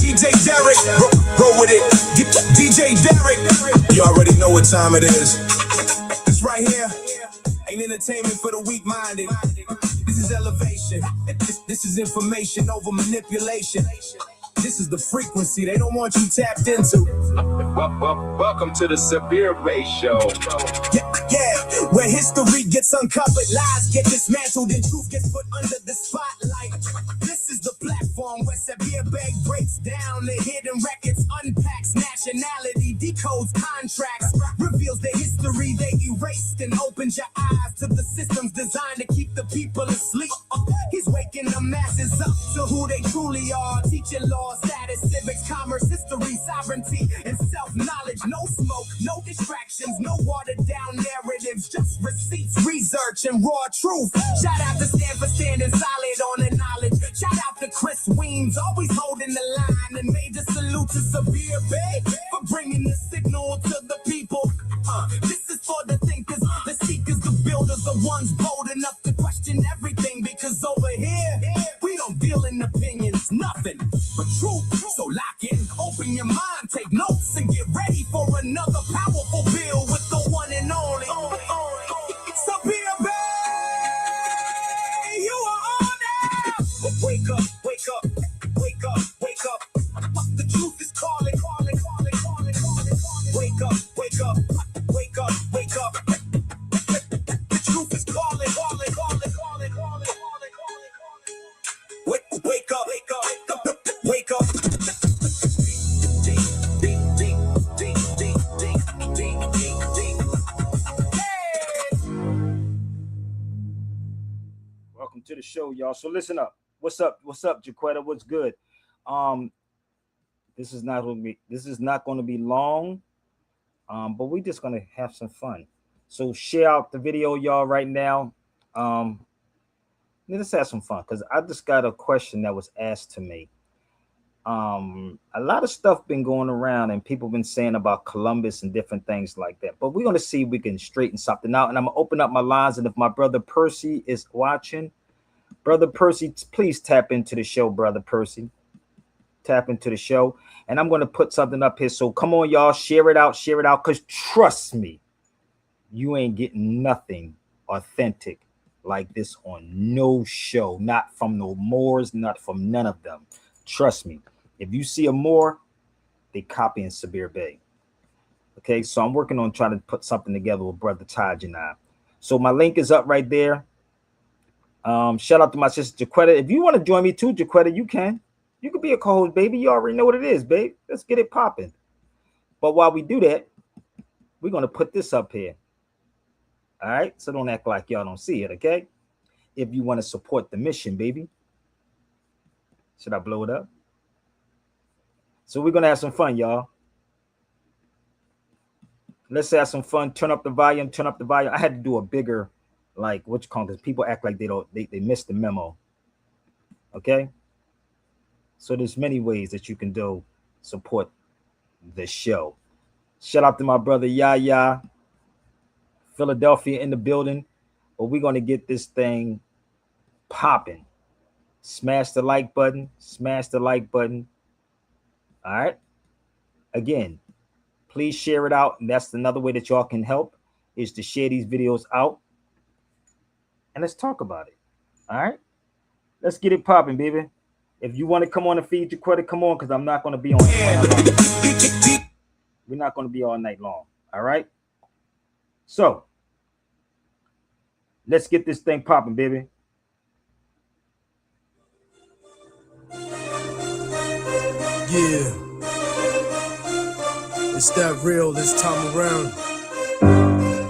DJ Derek, roll with it. DJ Derek, you already know what time it is. This right here ain't entertainment for the weak-minded. This is elevation. This is information over manipulation. This is the frequency they don't want you tapped into. Welcome to the Sabir Show. Yeah, where history gets uncovered, lies get dismantled, and truth gets put under the spotlight. This is the platform where Sabir breaks down the hidden records, unpacks nationality, decodes contracts, reveals the history they erased, and opens your eyes to the systems designed to keep the people asleep. He's waking the masses up to who they truly are, teaching law, status, civics, commerce, history, sovereignty, and self-knowledge. No smoke, no distractions, no watered down narratives, just receipts, research, and raw truth. Shout out to Stan for standing solid on the knowledge. Shout out to Chris Weems, always holding the line, and major salute to Sabir Bey for bringing the signal to the people. This is for the thinkers, the seekers, the builders, the ones bold enough to question everything, because over here we don't deal in opinions, nothing but truth. So lock in, open your mind, take notes, and get ready for another powerful bill with the one and only Sabir Bey. You are on now. Wake up, wake up, wake up, wake up. The truth is calling, calling, calling, calling, calling, calling. Wake up, wake up, wake up, wake up. The truth is calling, calling, calling, calling, calling, calling, calling. Wake up, wake up, wake up. Welcome to the show, y'all. So listen up. What's up, Jaquetta? What's good? This is not going to be long, but we're just going to have some fun. So share out the video, y'all, right now. Let's have some fun, because I just got a question that was asked to me. A lot of stuff been going around, and people been saying about Columbus and different things like that. But we're going to see if we can straighten something out. And I'm going to open up my lines. And if my brother Percy is watching, Brother Percy, please tap into the show, Brother Percy. Tap into the show. And I'm going to put something up here. So come on, y'all. Share it out. Because trust me, you ain't getting nothing authentic like this on no show. Not from no Moors, not from none of them. Trust me. If you see a Moor, they copying Sabir Bey. Okay, so I'm working on trying to put something together with Brother Taj and I. So my link is up right there. Shout out to my sister Jaquetta. If you want to join me too, Jaquetta, you can. You could be a co-host, baby. You already know what it is, babe. Let's get it popping. But while we do that, we're going to put this up here. All right? So don't act like y'all don't see it, okay? If you want to support the mission, baby. Should I blow it up? So we're going to have some fun, y'all. Let's have some fun. Turn up the volume. I had to do a bigger, like, what you call it, because people act like they missed the memo. Okay? So there's many ways that you can do support the show. Shout out to my brother Yaya, Philadelphia in the building. But we're going to get this thing popping. Smash the like button. All right. Again, please share it out. And that's another way that y'all can help, is to share these videos out. And let's talk about it. All right. Let's get it popping, baby. If you want to come on and feed your credit, come on, because I'm not going to be on. We're not going to be all night long. All right. So let's get this thing popping, baby. Yeah, it's that real this time around.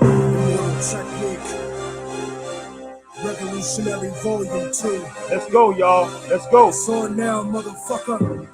Immortal Technique, Revolutionary Volume 2. Let's go, y'all. Let's go. It's on now, motherfucker.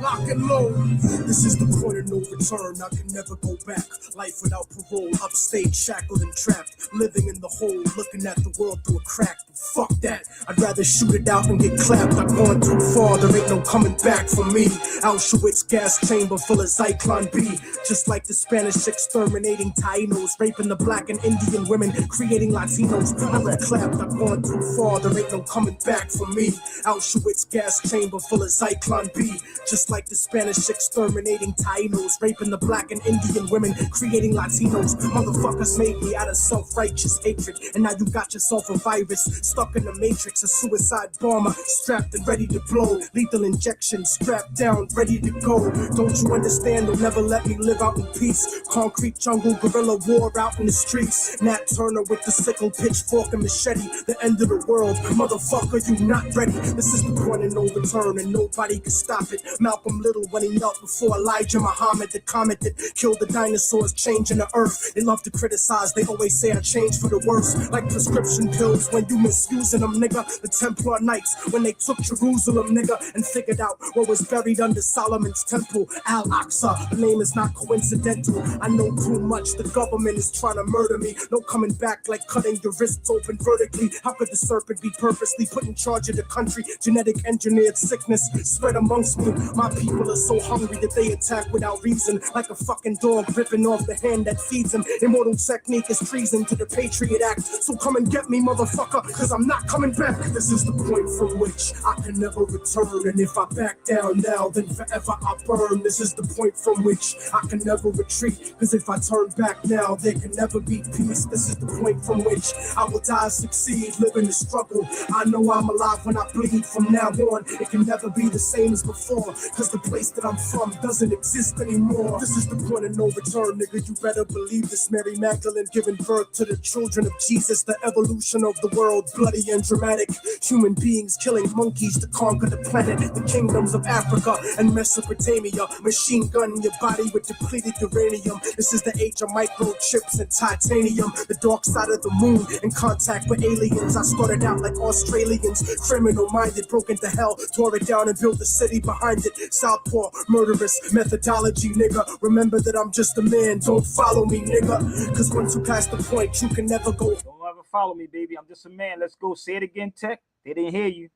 Lock and load. This is the point of no return. I can never go back. Life without parole. Upstate, shackled and trapped. Living in the hole. Looking at the world through a crack. Fuck that. I'd rather shoot it out and get clapped. I've gone too far, there ain't no coming back from me. Auschwitz gas chamber full of Zyklon B. Just like the Spanish exterminating Tainos, raping the black and Indian women, creating Latinos. I've clapped, I've gone too far, there ain't no coming back from me. Auschwitz gas chamber full of Zyklon B. Just like the Spanish exterminating Tainos, raping the black and Indian women, creating Latinos. Motherfuckers made me out of self-righteous hatred, and now you got yourself a virus stuck in the matrix. A suicide bomber strapped and ready to blow. Lethal injection strapped down, ready to go. Don't you understand? They'll never let me live out in peace. Concrete jungle, guerrilla war out in the streets. Nat Turner with the sickle, pitchfork, and machete. The end of the world, motherfucker, you not ready. This is the point of no return, and nobody can stop it. Malcolm Little when he knelt before Elijah Muhammad, the comet that killed the dinosaurs, changing the earth. They love to criticize, they always say I changed for the worse. Like prescription pills when you misusing them, nigga. The Templar Knights when they took Jerusalem, nigga, and figured out what was buried under Solomon's temple, Al-Aqsa. The name is not coincidental. I know too much, the government is trying to murder me. No coming back like cutting your wrists open vertically. How could the serpent be purposely put in charge of the country? Genetic engineered sickness spread amongst me. My people are so hungry that they attack without reason, like a fucking dog ripping off the hand that feeds him. Immortal technique is treason to the Patriot Act. So come and get me, motherfucker, cause I'm not coming back. This is the point from which I can never return, and if I back down now, then forever I burn. This is the point from which I can never retreat, cause if I turn back now, there can never be peace. This is the point from which I will die, succeed, live in the struggle. I know I'm alive when I bleed. From now on, it can never be the same as before, cause the place that I'm from doesn't exist anymore. This is the point of no return, nigga, you better believe this. Mary Magdalene giving birth to the children of Jesus. The evolution of the world, bloody and dramatic. Human beings killing monkeys to conquer the planet. The kingdoms of Africa and Mesopotamia. Machine gun your body with depleted uranium. This is the age of microchips and titanium. The dark side of the moon, in contact with aliens. I started out like Australians, criminal minded, broke into hell, tore it down and built the city behind it. Southpaw, murderous methodology, nigga. Remember that I'm just a man, don't follow me, nigga. Cause once you pass the point, you can never go. Don't ever follow me, baby. I'm just a man. Let's go. Say it again, Tech. They didn't hear you.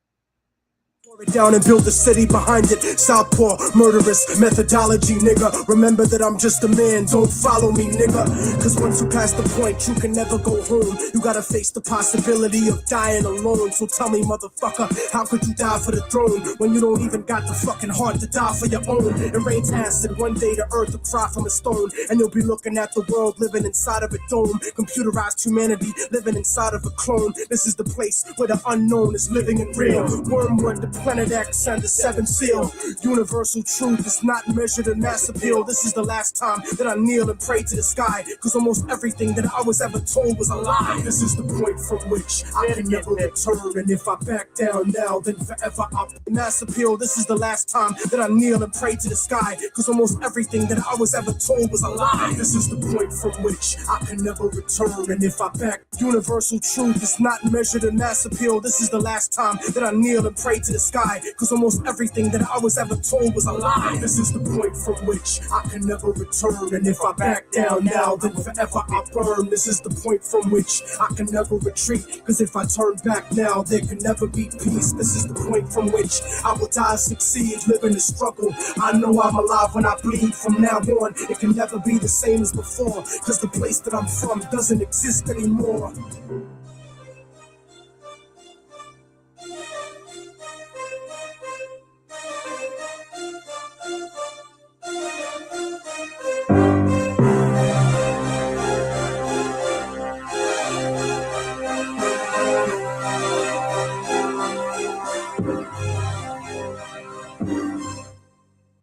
Tore it down and build the city behind it. Southpaw, murderous methodology, nigga. Remember that I'm just a man, don't follow me, nigga. Cause once you pass the point, you can never go home. You gotta face the possibility of dying alone. So tell me, motherfucker, how could you die for the throne when you don't even got the fucking heart to die for your own? It rains acid, one day the earth will cry from a stone, and you'll be looking at the world living inside of a dome. Computerized humanity living inside of a clone. This is the place where the unknown is living and real. Wormwood, the Planet X and the Seventh Seal. Universal truth is not measured in mass appeal. This is the last time that I kneel and pray to the sky, cause almost everything that I was ever told was a lie. This is the point from which I can never return, and if I back down now, then forever I'll mass appeal. This is the last time that I kneel and pray to the sky, cause almost everything that I was ever told was a lie. This is the point from which I can never return, and if I back, universal truth is not measured in mass appeal. This is the last time that I kneel and pray to the sky, cause almost everything that I was ever told was a lie. This is the point from which I can never return, and if I back down now, then forever I burn. This is the point from which I can never retreat, cause if I turn back now, there can never be peace. This is the point from which I will die, succeed, live in the struggle. I know I'm alive when I bleed. From now on, it can never be the same as before, cause the place that I'm from doesn't exist anymore.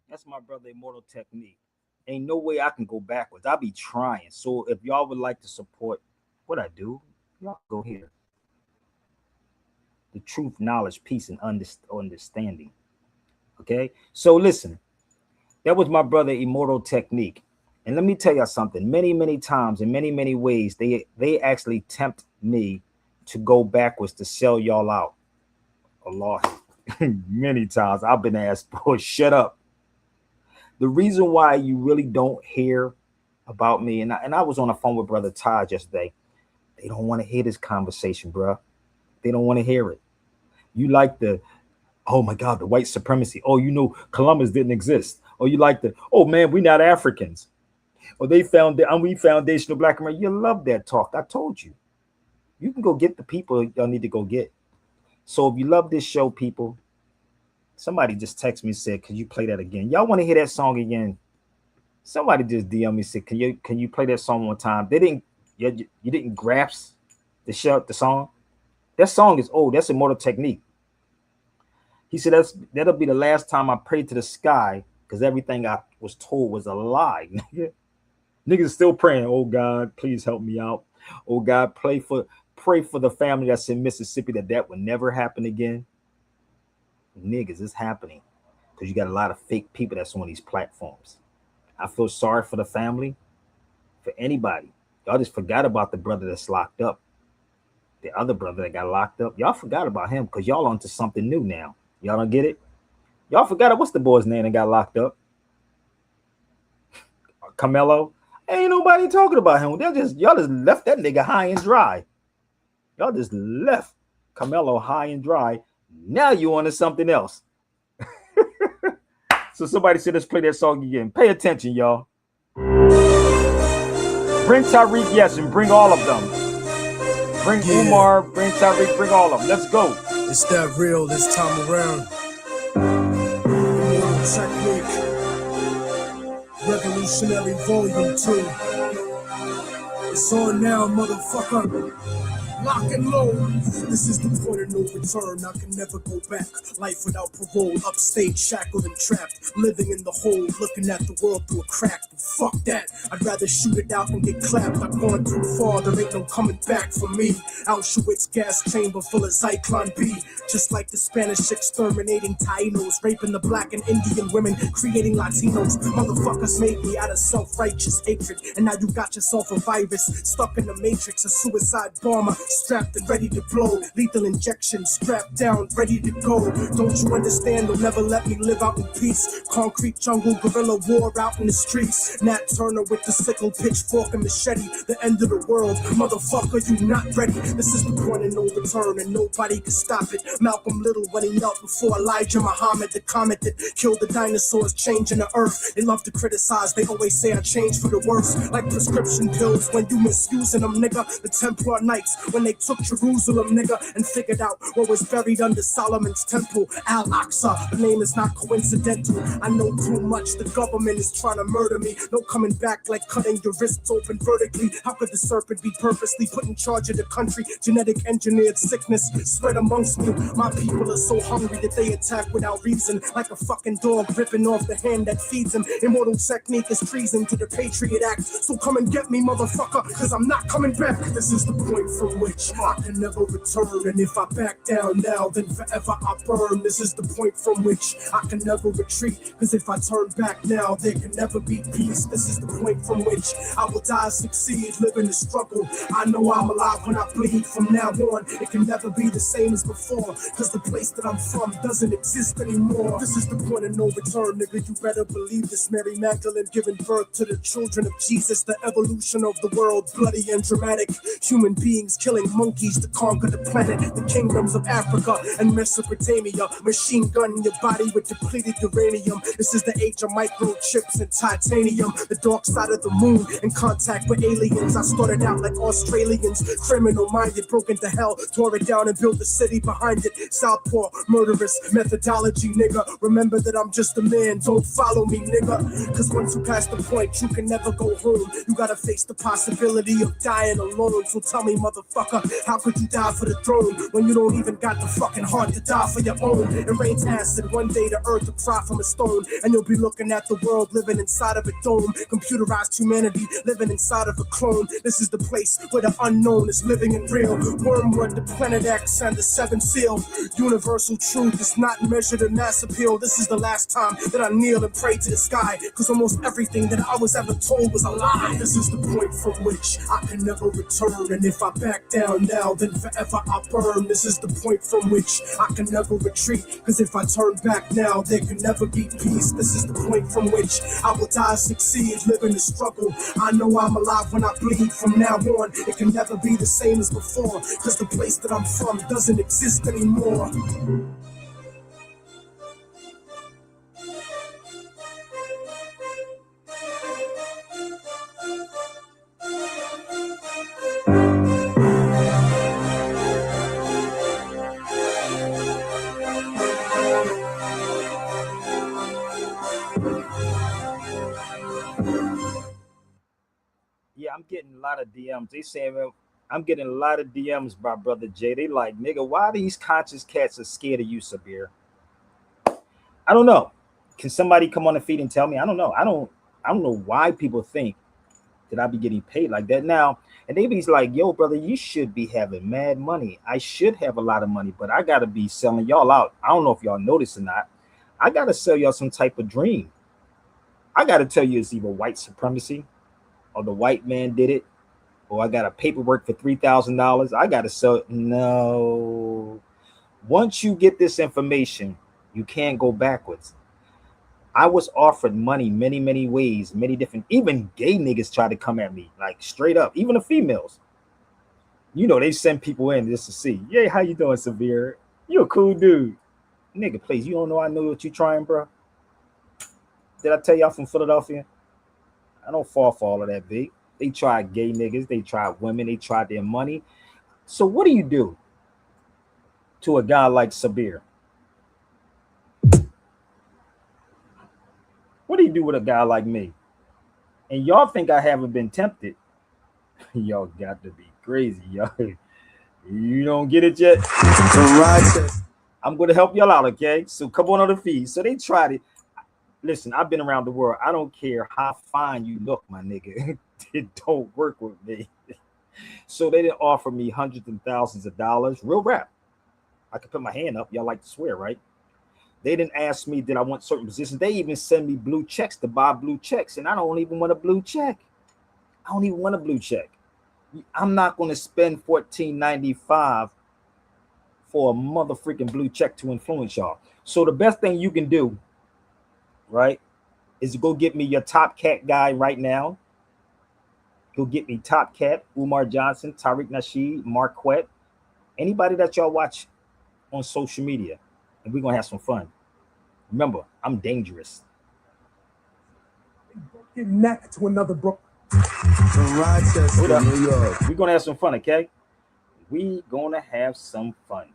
That's my brother, Immortal Technique. Ain't no way I can go backwards. I'll be trying. So if y'all would like to support what I do, y'all go here. The truth, knowledge, peace, and understanding. Okay? So listen, that was my brother, Immortal Technique. And let me tell y'all something. Many, many times, in many, many ways, they actually tempt me to go backwards to sell y'all out. Allah. Many times I've been asked, boy, shut up. The reason why you really don't hear about me, and I was on the phone with Brother Taj yesterday. They don't want to hear this conversation, bro. They don't want to hear it. You like the, oh my God, the white supremacy. Oh, you know, Columbus didn't exist. Or you like the, oh man, we not Africans. Or they found that we foundational black America. You love that talk. I told you. You can go get the people y'all need to go get. So if you love this show, people, somebody just text me and said, "Can you play that again?" Y'all want to hear that song again? Somebody just DM me and said, "Can you play that song one time?" They didn't. You didn't grasp the song. That song is old. That's Immortal Technique. He said that'll be the last time I pray to the sky because everything I was told was a lie. Niggas still praying. Oh God, please help me out. Oh God, pray for the family that's in Mississippi that would never happen again. Niggas, it's happening because you got a lot of fake people that's on these platforms. I feel sorry for the family, for anybody. Y'all just forgot about the brother that's locked up. The other brother that got locked up. Y'all forgot about him because y'all onto something new now. Y'all don't get it? Y'all forgot what's the boy's name that got locked up? Carmelo. Ain't nobody talking about him. Y'all just left that nigga high and dry. Y'all just left Carmelo high and dry. Now you on to something else. So somebody said, let's play that song again. Pay attention, y'all. Bring Tariq, yes, and bring all of them. Bring Umar, bring Tariq, bring all of them. Let's go. It's that real this time around. Technique. Revolutionary Volume 2. It's on now, motherfucker. Lock and load. This is the point of no return. I can never go back. Life without parole. Upstate, shackled and trapped. Living in the hole. Looking at the world through a crack. But fuck that. I'd rather shoot it out and get clapped. I've gone too far. There ain't no coming back for me. Auschwitz gas chamber full of Zyklon B. Just like the Spanish exterminating Tainos. Raping the black and Indian women. Creating Latinos. Motherfuckers made me out of self-righteous hatred. And now you got yourself a virus. Stuck in the matrix. A suicide bomber. Strapped and ready to blow, lethal injection, strapped down, ready to go. Don't you understand? They'll never let me live out in peace. Concrete jungle, guerrilla war out in the streets. Nat Turner with the sickle, pitchfork and machete. The end of the world, motherfucker, you not ready. This is the point of no return, and nobody can stop it. Malcolm Little when he knelt before Elijah Muhammad, the comet that killed the dinosaurs, changing the earth. They love to criticize. They always say I changed for the worse, like prescription pills when you misusing them, nigga. The Templar Knights. When they took Jerusalem, nigga, and figured out what was buried under Solomon's temple, Al-Aqsa. The name is not coincidental. I know too much. The government is trying to murder me. No coming back like cutting your wrists open vertically. How could the serpent be purposely put in charge of the country? Genetic engineered sickness spread amongst me. My people are so hungry that they attack without reason, like a fucking dog ripping off the hand that feeds them. Immortal Technique is treason to the Patriot Act. So come and get me, motherfucker, cause I'm not coming back. This is the point from which I can never return, and if I back down now, then forever I burn. This is the point from which I can never retreat, cause if I turn back now, there can never be peace. This is the point from which I will die, succeed, live in the struggle. I know I'm alive when I bleed. From now on, it can never be the same as before, cause the place that I'm from doesn't exist anymore. This is the point of no return, nigga, you better believe this. Mary Magdalene giving birth to the children of Jesus, the evolution of the world, bloody and dramatic. Human beings killing monkeys to conquer the planet, the kingdoms of Africa and Mesopotamia. Machine gun your body with depleted uranium. This is the age of microchips and titanium. The dark side of the moon, in contact with aliens. I started out like Australians, criminal minded, broke into hell, tore it down and built the city behind it. Southpaw, murderous methodology, nigga. Remember that I'm just a man, don't follow me, nigga. Cause once you pass the point, you can never go home. You gotta face the possibility of dying alone. So tell me, motherfucker, how could you die for the throne when you don't even got the fucking heart to die for your own? It rains acid, one day the earth will cry from a stone, and you'll be looking at the world living inside of a dome. Computerized humanity living inside of a clone. This is the place where the unknown is living and real. Wormwood, the planet X, and the seventh seal. Universal truth is not measured in mass appeal. This is the last time that I kneel and pray to the sky, cause almost everything that I was ever told was a lie. This is the point from which I can never return, and if I back down now, then forever I burn. This is the point from which I can never retreat. Cause if I turn back now, there can never be peace. This is the point from which I will die, succeed, live in the struggle. I know I'm alive when I bleed. From now on, it can never be the same as before. Cause the place that I'm from doesn't exist anymore. Yeah, I'm getting a lot of DMs. They saying, "Man, I'm getting a lot of DMs by Brother Jay. They like, nigga, why these conscious cats are scared of you, Sabir? I don't know. Can somebody come on the feed and tell me? I don't know. I don't know why people think that I be getting paid like that now. And they be like, yo, brother, you should be having mad money. I should have a lot of money, but I gotta be selling y'all out. I don't know if y'all notice or not. I gotta sell y'all some type of dream. I gotta tell you it's either white supremacy or the white man did it, or I got a paperwork for $3,000. I got to sell it. No. Once you get this information, you can't go backwards. I was offered money many, many ways, many different, even gay niggas try to come at me, like straight up, even the females. You know, they send people in just to see, yeah, how you doing, Sabir? You a cool dude. Nigga, please, you don't know I know what you trying, bro? Did I tell y'all from Philadelphia? I don't fall for all of that, big. They tried gay niggas. They tried women. They tried their money. So what do you do to a guy like Sabir? What do you do with a guy like me? And y'all think I haven't been tempted? Y'all got to be crazy, y'all. You don't get it yet? I'm going to help y'all out, okay? So come on the feed. So they tried it. Listen, I've been around the world. I don't care how fine you look, my nigga. It don't work with me. So they didn't offer me hundreds and thousands of dollars. Real rap. I could put my hand up. Y'all like to swear, right? They didn't ask me did I want certain positions. They even send me blue checks to buy blue checks. And I don't even want a blue check. I don't even want a blue check. I'm not going to spend $14.95 for a motherfucking blue check to influence y'all. So the best thing you can do, right, is to go get me your Top Cat guy right now. Go get me Top Cat, Umar Johnson, Tariq Nasheed, Marquette, anybody that y'all watch on social media, and we're gonna have some fun. Remember, I'm dangerous. Get neck to another bro. Rochester, New York. We're gonna have some fun, okay? We gonna have some fun.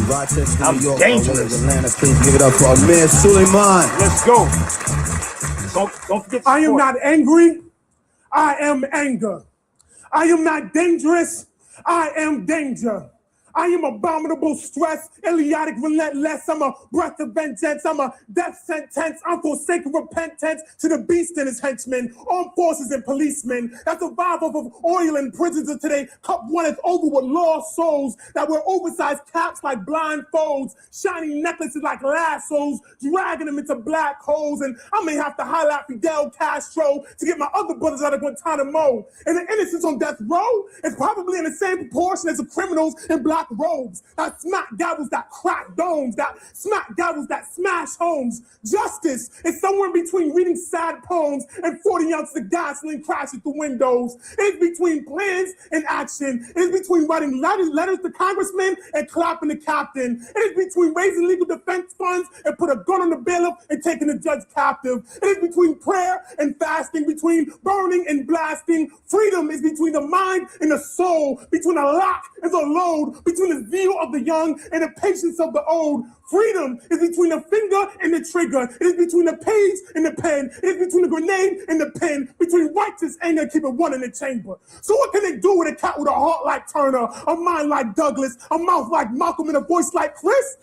Rochester, I'm New York. dangerous. Atlanta, please give it up for Amir Suleiman. Let's go. Don't forget. I am not angry. I am anger. I am not dangerous. I am danger. I am abominable stress, idiotic, relentless. I'm a breath of vengeance. I'm a death sentence. I'm forsaken repentance to the beast and his henchmen, armed forces and policemen that survive off of oil and prisons of today. Cup one is over with lost souls that wear oversized caps like blindfolds, shiny necklaces like lassos, dragging them into black holes. And I may have to highlight Fidel Castro to get my other brothers out of Guantanamo. And the innocents on death row is probably in the same proportion as the criminals in black robes, that smack gavels that crack domes, that smack gavels that smash homes. Justice is somewhere between reading sad poems and 40 ounces of gasoline crashing through windows. It's between plans and action. It's between writing letters to congressmen and clapping the captain. It is between raising legal defense funds and put a gun on the bailiff and taking the judge captive. It is between prayer and fasting, between burning and blasting. Freedom is between the mind and the soul, between the lock and the load, between the zeal of the young and the patience of the old. Freedom is between the finger and the trigger. It is between the page and the pen. It is between the grenade and the pen. Between righteous anger and keeping one in the chamber. So what can they do with a cat with a heart like Turner, a mind like Douglas, a mouth like Malcolm, and a voice like Chris?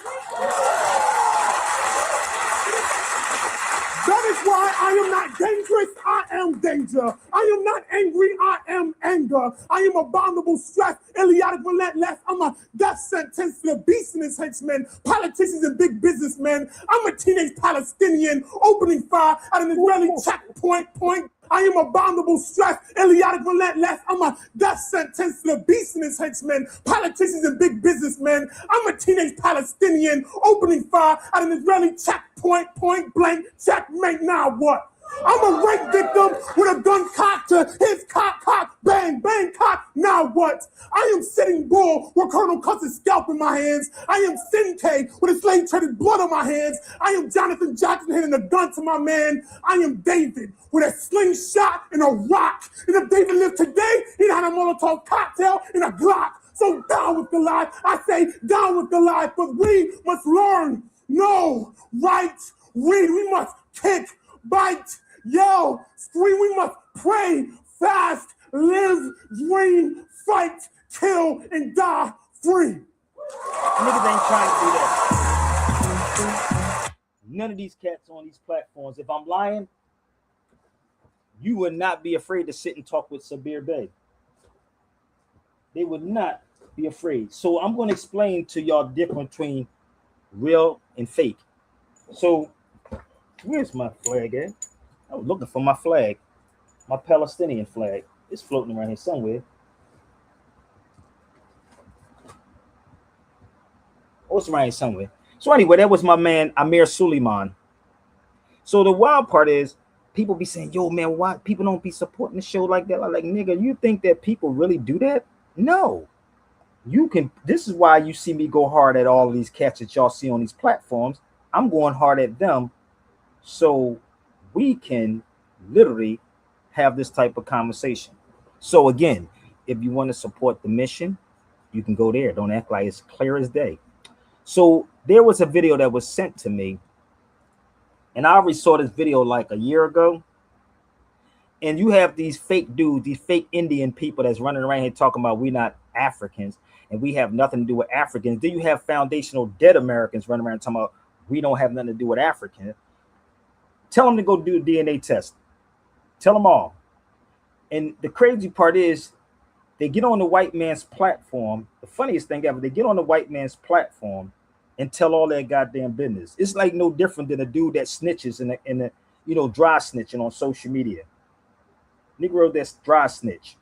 That is why I am not dangerous, I am danger. I am not angry, I am anger. I am abominable stress, idiotic, relentless. I'm a death sentence to the beast and his henchmen, politicians and big businessmen. I'm a teenage Palestinian opening fire at an Israeli checkpoint. I am abominable stress, idiotic, relentless. I'm a death sentence to the beast and his henchmen, politicians and big businessmen. I'm a teenage Palestinian opening fire at an Israeli checkpoint, point blank, checkmate. Now what? I'm a rape victim with a gun cocked to his cock, bang, bang, cock. Now what? I am Sitting Bull with Colonel Cuss's scalp in my hands. I am Sinkay with a slave trader's blood on my hands. I am Jonathan Jackson hitting a gun to my man. I am David with a slingshot and a rock. And if David lived today, he'd have a Molotov cocktail and a Glock. So down with Goliath. I say down with Goliath, but we must learn, know, write, read. We must kick, bite, yell, scream. We must pray, fast, live, dream, fight, kill, and die free. Niggas ain't trying to do that. None of these cats on these platforms, if I'm lying, you would not be afraid to sit and talk with Sabir Bey. They would not be afraid. So I'm going to explain to y'all the difference between real and fake. So where's my flag at? I was looking for my flag, my Palestinian flag. It's floating around here somewhere. Oh, it's around here somewhere. So anyway, that was my man Amir Suleiman. So the wild part is people be saying, yo, man, why people don't be supporting the show like that? I'm like, nigga, you think that people really do that? No. You can. This is why you see me go hard at all of these cats that y'all see on these platforms. I'm going hard at them so we can literally have this type of conversation. So again, if you want to support the mission, you can go there. Don't act like it's clear as day. So there was a video that was sent to me, and I already saw this video like a year ago. And you have these fake dudes, these fake Indian people that's running around here talking about we're not Africans and we have nothing to do with Africans. Then you have foundational dead Americans running around talking about we don't have nothing to do with Africans. Tell them to go do a DNA test. Tell them all. And the crazy part is they get on the white man's platform. The funniest thing ever, they get on the white man's platform and tell all their goddamn business. It's like no different than a dude that snitches in the dry snitching on social media. Negro that's dry snitch.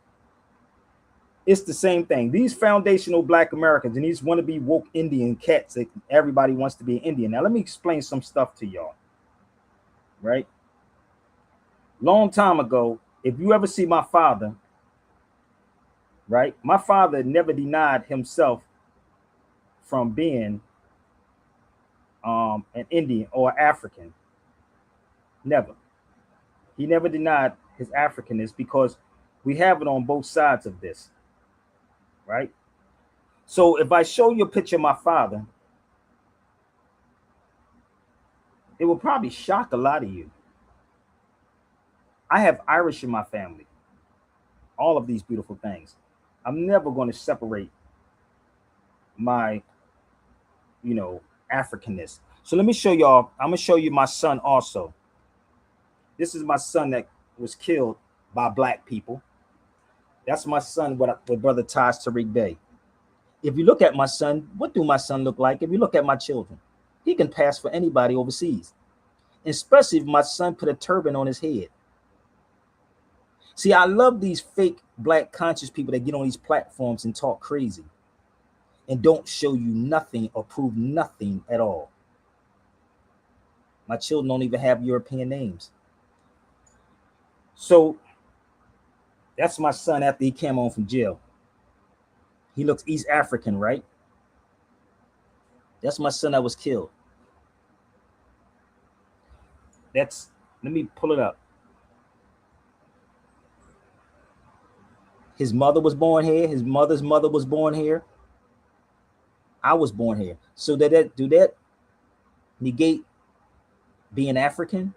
It's the same thing. These foundational black Americans and these wannabe woke Indian cats that everybody wants to be Indian. Now let me explain some stuff to y'all. Right? Long time ago, if you ever see my father, right? My father never denied himself from being an Indian or African. Never. He never denied his Africanness because we have it on both sides of this, right? So if I show you a picture of my father, it will probably shock a lot of you. I have Irish in my family, all of these beautiful things. I'm never going to separate my, Africanness. So let me show y'all, I'm going to show you my son also. This is my son that was killed by black people. That's my son with brother Taj Tariq Bey. If you look at my son, what do my son look like? If you look at my children, he can pass for anybody overseas, especially if my son put a turban on his head. See, I love these fake black conscious people that get on these platforms and talk crazy and don't show you nothing or prove nothing at all. My children don't even have European names. So that's my son after he came home from jail. He looks East African, right? That's my son that was killed. Let me pull it up. His mother was born here. His mother's mother was born here. I was born here. So do that negate being African?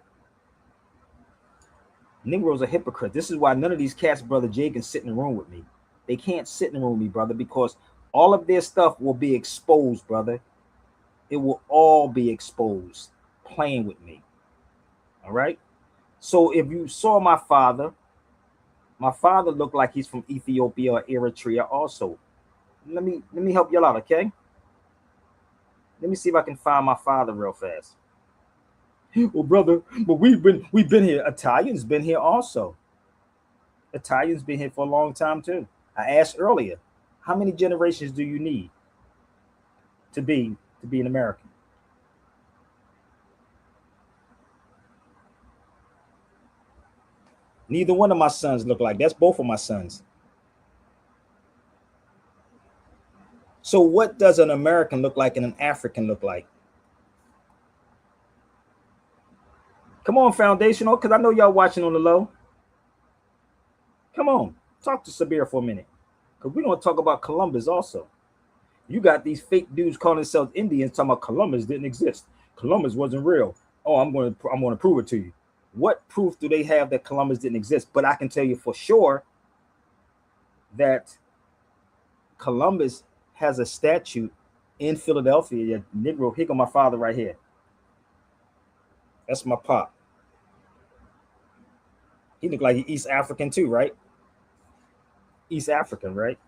Negroes are hypocrites. This is why none of these cats, brother Jay, can sit in the room with me. They can't sit in the room with me, brother, because all of their stuff will be exposed, brother. It will all be exposed playing with me. All right? So if you saw my father looked like he's from Ethiopia or Eritrea also. Let me help y'all out, okay? Let me see if I can find my father real fast. Well, brother, but we've been here. Italians been here also. Italians been here for a long time too. I asked earlier, how many generations do you need to be an American? Neither one of my sons look like. That's both of my sons. So what does an American look like and an African look like? Come on, foundational, because I know y'all watching on the low. Come on, talk to Sabir for a minute, because we're gonna talk about Columbus also. You got these fake dudes calling themselves Indians talking about Columbus didn't exist. Columbus wasn't real. Oh, I'm gonna prove it to you. What proof do they have that Columbus didn't exist? But I can tell you for sure that Columbus has a statue in Philadelphia. Negro, here go my father right here. That's my pop. He looked like East African too, right? East African, right?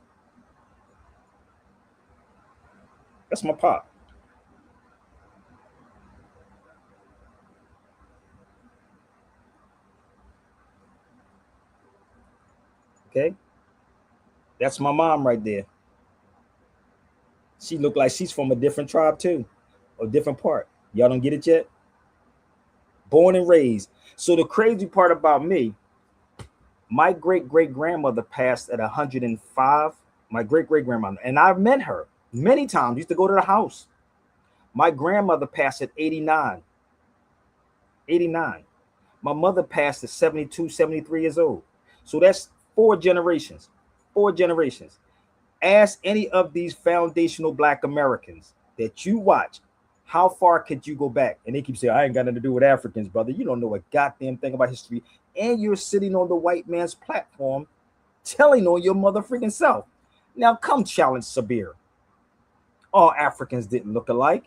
That's my pop. Okay, that's my mom right there. She looked like she's from a different tribe too, or different part. Y'all don't get it yet? Born and raised. So the crazy part about me, my great great grandmother passed at 105. My great great grandmother, and I've met her many times. Used to go to the house. My grandmother passed at 89. 89. My mother passed at 72, 73 years old. So that's four generations. Four generations. Ask any of these foundational Black Americans that you watch, how far could you go back? And they keep saying, I ain't got nothing to do with Africans, brother. You don't know a goddamn thing about history. And you're sitting on the white man's platform telling on your mother freaking self. Now come challenge Sabir. All Africans didn't look alike.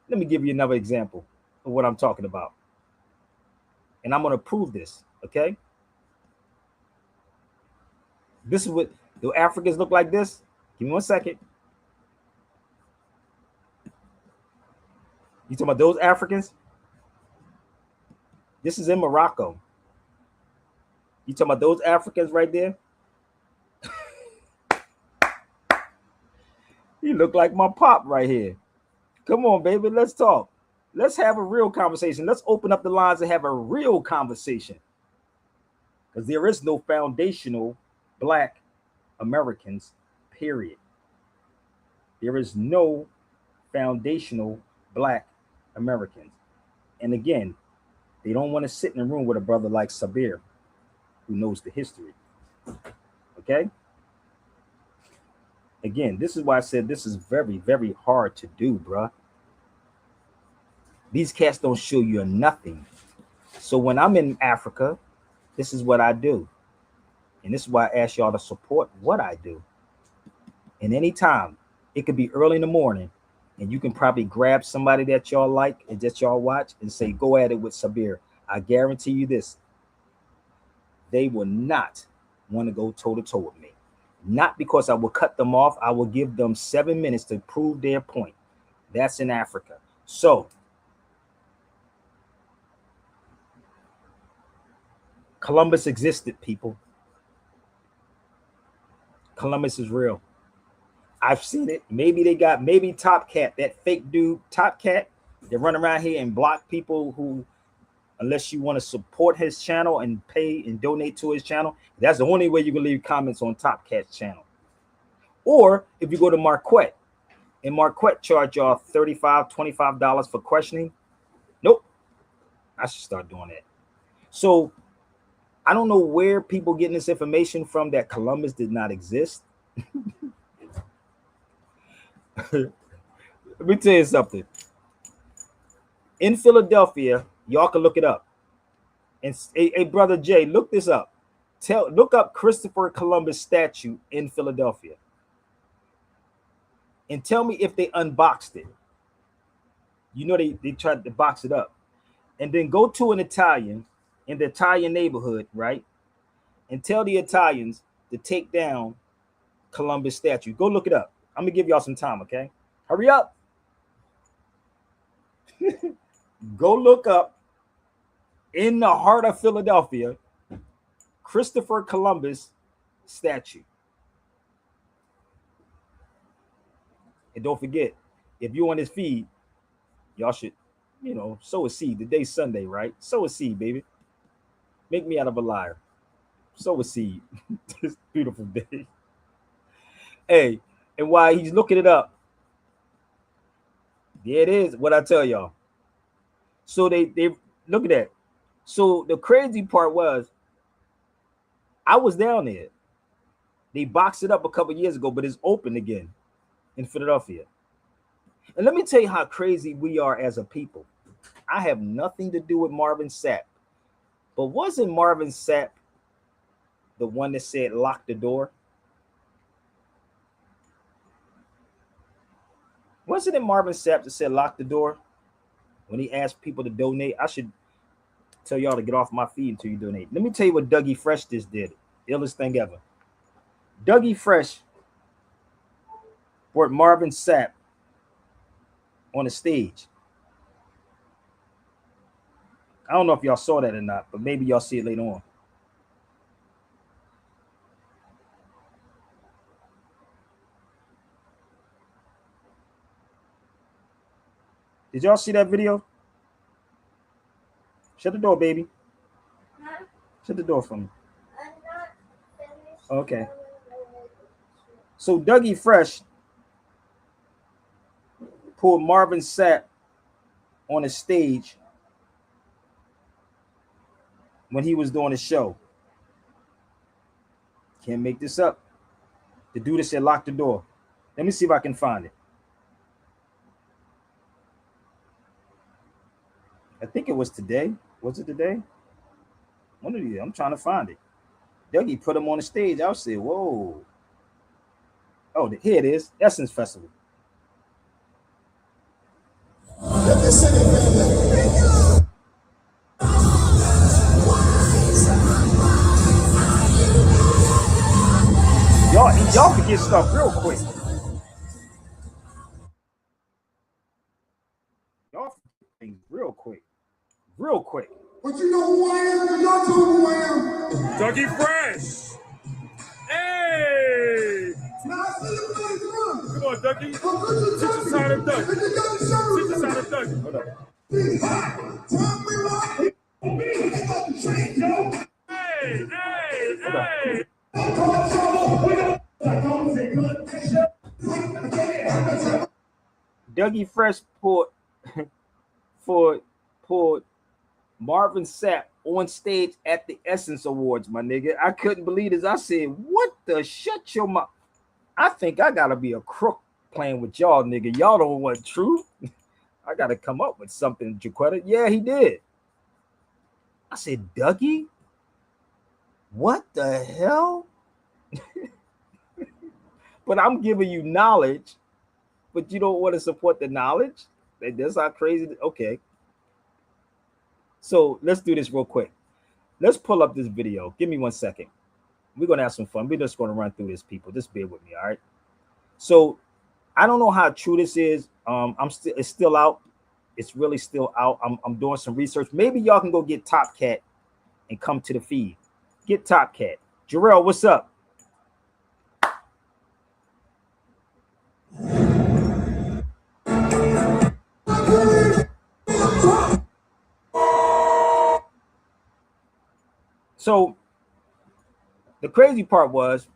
Let me give you another example of what I'm talking about. And I'm going to prove this, okay? This is what do Africans look like this? Give me 1 second. You talking about those Africans? This is in Morocco. You talking about those Africans right there? He look like my pop right here. Come on, baby, let's talk. Let's have a real conversation. Let's open up the lines and have a real conversation. Because there is no foundational Black Americans, period. There is no foundational Black Americans. And again, they don't want to sit in a room with a brother like Sabir, who knows the history. Okay? Again, this is why I said this is very, very hard to do, bruh. These cats don't show you nothing. So when I'm in Africa, this is what I do. And this is why I ask y'all to support what I do. And anytime, it could be early in the morning, and you can probably grab somebody that y'all like and that y'all watch and say, go at it with Sabir. I guarantee you this. They will not want to go toe to toe with me. Not because I will cut them off. I will give them 7 minutes to prove their point. That's in Africa. So, Columbus existed, people. Columbus is real. I've seen it. Maybe Top Cat, that fake dude, Top Cat, they run around here and block people who, unless you want to support his channel and pay and donate to his channel, that's the only way you can leave comments on Top Cat's channel. Or if you go to Marquette, and Marquette charge y'all $35, $25 for questioning, nope, I should start doing that. So I don't know where people getting this information from that Columbus did not exist. Let me tell you something. In Philadelphia, y'all can look it up. And hey, brother Jay, look this up. Look up Christopher Columbus statue in Philadelphia. And tell me if they unboxed it. You know they tried to box it up. And then go to an Italian in the Italian neighborhood, right? And tell the Italians to take down Columbus statue. Go look it up. I'm gonna give y'all some time, okay? Hurry up. Go look up in the heart of Philadelphia, Christopher Columbus statue. And don't forget, if you're on this feed, y'all should, sow a seed. Today's Sunday, right? Sow a seed, baby. Make me out of a liar. Sow a seed. This beautiful day. Hey, and while he's looking it up, there it is. What I tell y'all. So they look at that. So the crazy part was, I was down there. They boxed it up a couple years ago, but it's open again in Philadelphia. And let me tell you how crazy we are as a people. I have nothing to do with Marvin Sapp, but wasn't Marvin Sapp the one that said lock the door? Wasn't it Marvin Sapp that said lock the door when he asked people to donate? I should tell y'all to get off my feed until you donate. Let me tell you what Dougie Fresh just did. Illest thing ever. Dougie Fresh brought Marvin Sapp on the stage. I don't know if y'all saw that or not, but maybe y'all see it later on. Did y'all see that video? Shut the door, baby. Huh? Shut the door for me. I'm not finished. Okay. So Dougie Fresh pulled Marvin Sapp on the stage when he was doing a show. Can't make this up. The dude that said lock the door. Let me see if I can find it. I think it was today. Was it today? One of these. I'm trying to find it. Dougie put him on the stage. I said, whoa. Oh, here it is. Essence Festival. Y'all forget stuff real quick. Y'all forget things real quick. Real quick. But you know who I am? Y'all know who I am. Dougie Fresh. Hey! Now I see you guys run. Come on, Dougie. Teach us how to duck. Teach us how to duck. Hold up. Hey! Dougie Fresh pulled Marvin Sapp on stage at the Essence Awards, my nigga. I couldn't believe this. I said, what the shut your mouth? I think I gotta be a crook playing with y'all, nigga. Y'all don't want truth. I gotta come up with something, Jaquetta. Yeah, he did. I said, Dougie? What the hell? But I'm giving you knowledge, but you don't want to support the knowledge? That's how crazy. Okay. So let's do this real quick. Let's pull up this video. Give me 1 second. We're going to have some fun. We're just going to run through this, people. Just bear with me, all right? So I don't know how true this is. It's still out. It's really still out. I'm doing some research. Maybe y'all can go get Top Cat and come to the feed. Get Top Cat. Jarrell, what's up? So the crazy part was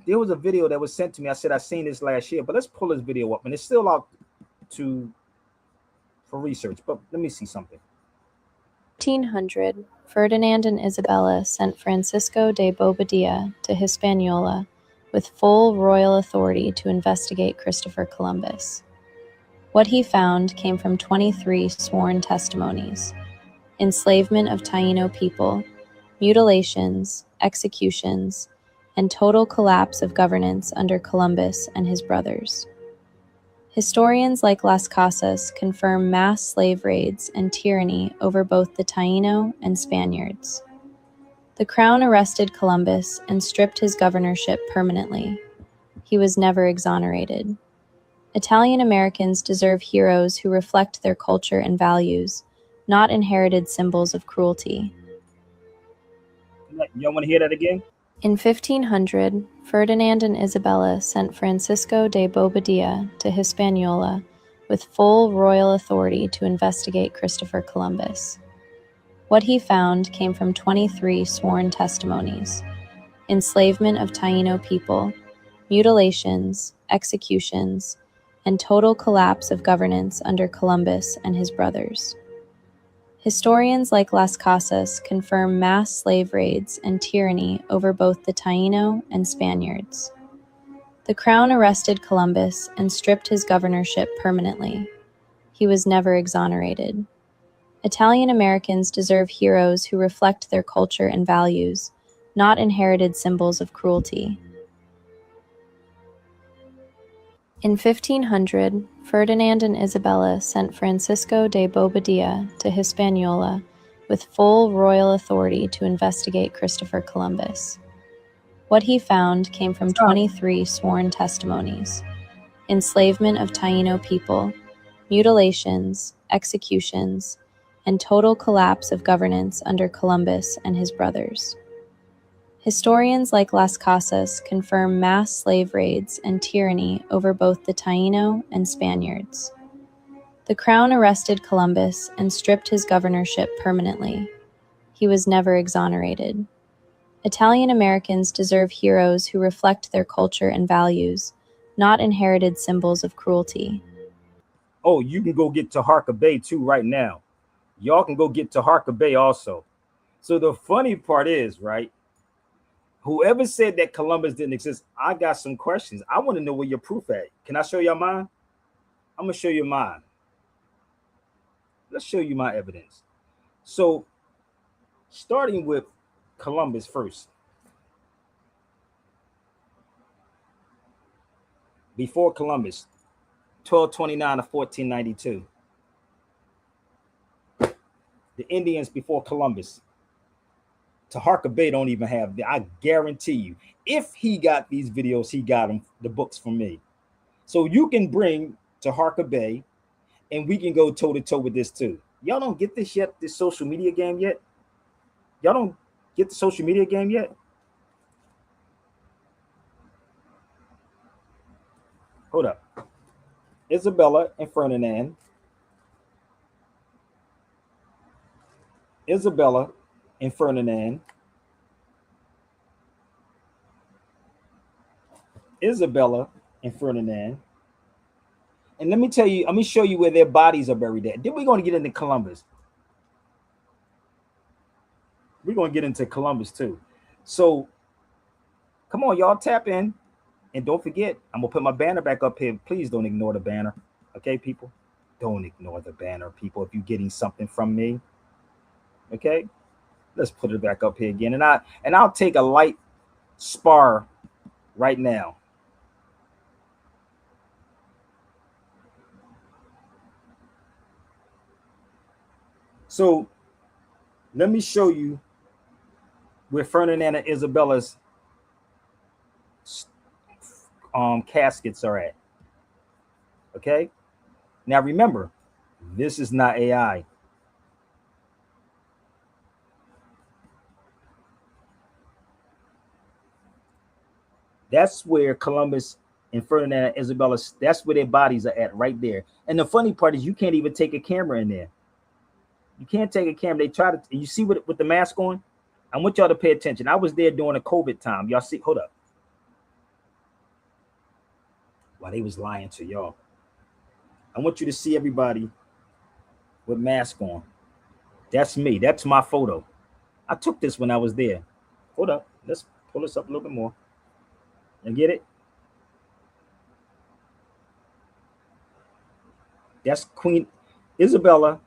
there was a video that was sent to me. I said I seen this last year, but let's pull this video up, and it's still out for research. But let me see something. 1500, Ferdinand and Isabella sent Francisco de Bobadilla to Hispaniola with full royal authority to investigate Christopher Columbus. What he found came from 23 sworn testimonies: enslavement of Taino people, mutilations, executions, and total collapse of governance under Columbus and his brothers. Historians like Las Casas confirm mass slave raids and tyranny over both the Taino and Spaniards. The crown arrested Columbus and stripped his governorship permanently. He was never exonerated. Italian Americans deserve heroes who reflect their culture and values, not inherited symbols of cruelty. Y'all want to hear that again? In 1500, Ferdinand and Isabella sent Francisco de Bobadilla to Hispaniola with full royal authority to investigate Christopher Columbus. What he found came from 23 sworn testimonies: enslavement of Taino people, mutilations, executions, and total collapse of governance under Columbus and his brothers. Historians like Las Casas confirm mass slave raids and tyranny over both the Taino and Spaniards. The crown arrested Columbus and stripped his governorship permanently. He was never exonerated. Italian Americans deserve heroes who reflect their culture and values, not inherited symbols of cruelty. In 1500, Ferdinand and Isabella sent Francisco de Bobadilla to Hispaniola with full royal authority to investigate Christopher Columbus. What he found came from 23 sworn testimonies: enslavement of Taino people, mutilations, executions, and total collapse of governance under Columbus and his brothers. Historians like Las Casas confirm mass slave raids and tyranny over both the Taino and Spaniards. The crown arrested Columbus and stripped his governorship permanently. He was never exonerated. Italian Americans deserve heroes who reflect their culture and values, not inherited symbols of cruelty. Oh, you can go get Taharka Bay too right now. Y'all can go get Taharka Bay also. So the funny part is, right, whoever said that Columbus didn't exist, I got some questions. I want to know where your proof at. Can I show y'all mine? I'm going to show you mine. Let's show you my evidence. So starting with Columbus first. Before Columbus, 1229 to 1492. The Indians before Columbus. Taharka Bay don't even have the, I guarantee you, if he got these videos, he got them, the books from me. So you can bring Taharka Bay and we can go toe to toe with this too. Y'all don't get this yet, this social media game yet? Y'all don't get the social media game yet? Hold up. Isabella and Ferdinand. Isabella and Ferdinand. Isabella and Ferdinand. And let me tell you, let me show you where their bodies are buried at. Then we're going to get into Columbus. We're going to get into Columbus too. So come on, y'all, tap in. And don't forget, I'm going to put my banner back up here. Please don't ignore the banner. Okay, people? Don't ignore the banner, people, if you're getting something from me. Okay? Let's put it back up here again. And I'll take a light spar right now. So let me show you where Ferdinand and Isabella's caskets are at. Okay? Now remember, this is not AI. That's where Columbus and Ferdinand and Isabella, that's where their bodies are at right there. And the funny part is you can't even take a camera in there. You can't take a camera. They try to, you see with the mask on? I want y'all to pay attention. I was there during the COVID time. Y'all see, hold up. While they was lying to y'all. I want you to see everybody with mask on. That's me. That's my photo. I took this when I was there. Hold up. Let's pull this up a little bit more. And get it? That's Queen Isabella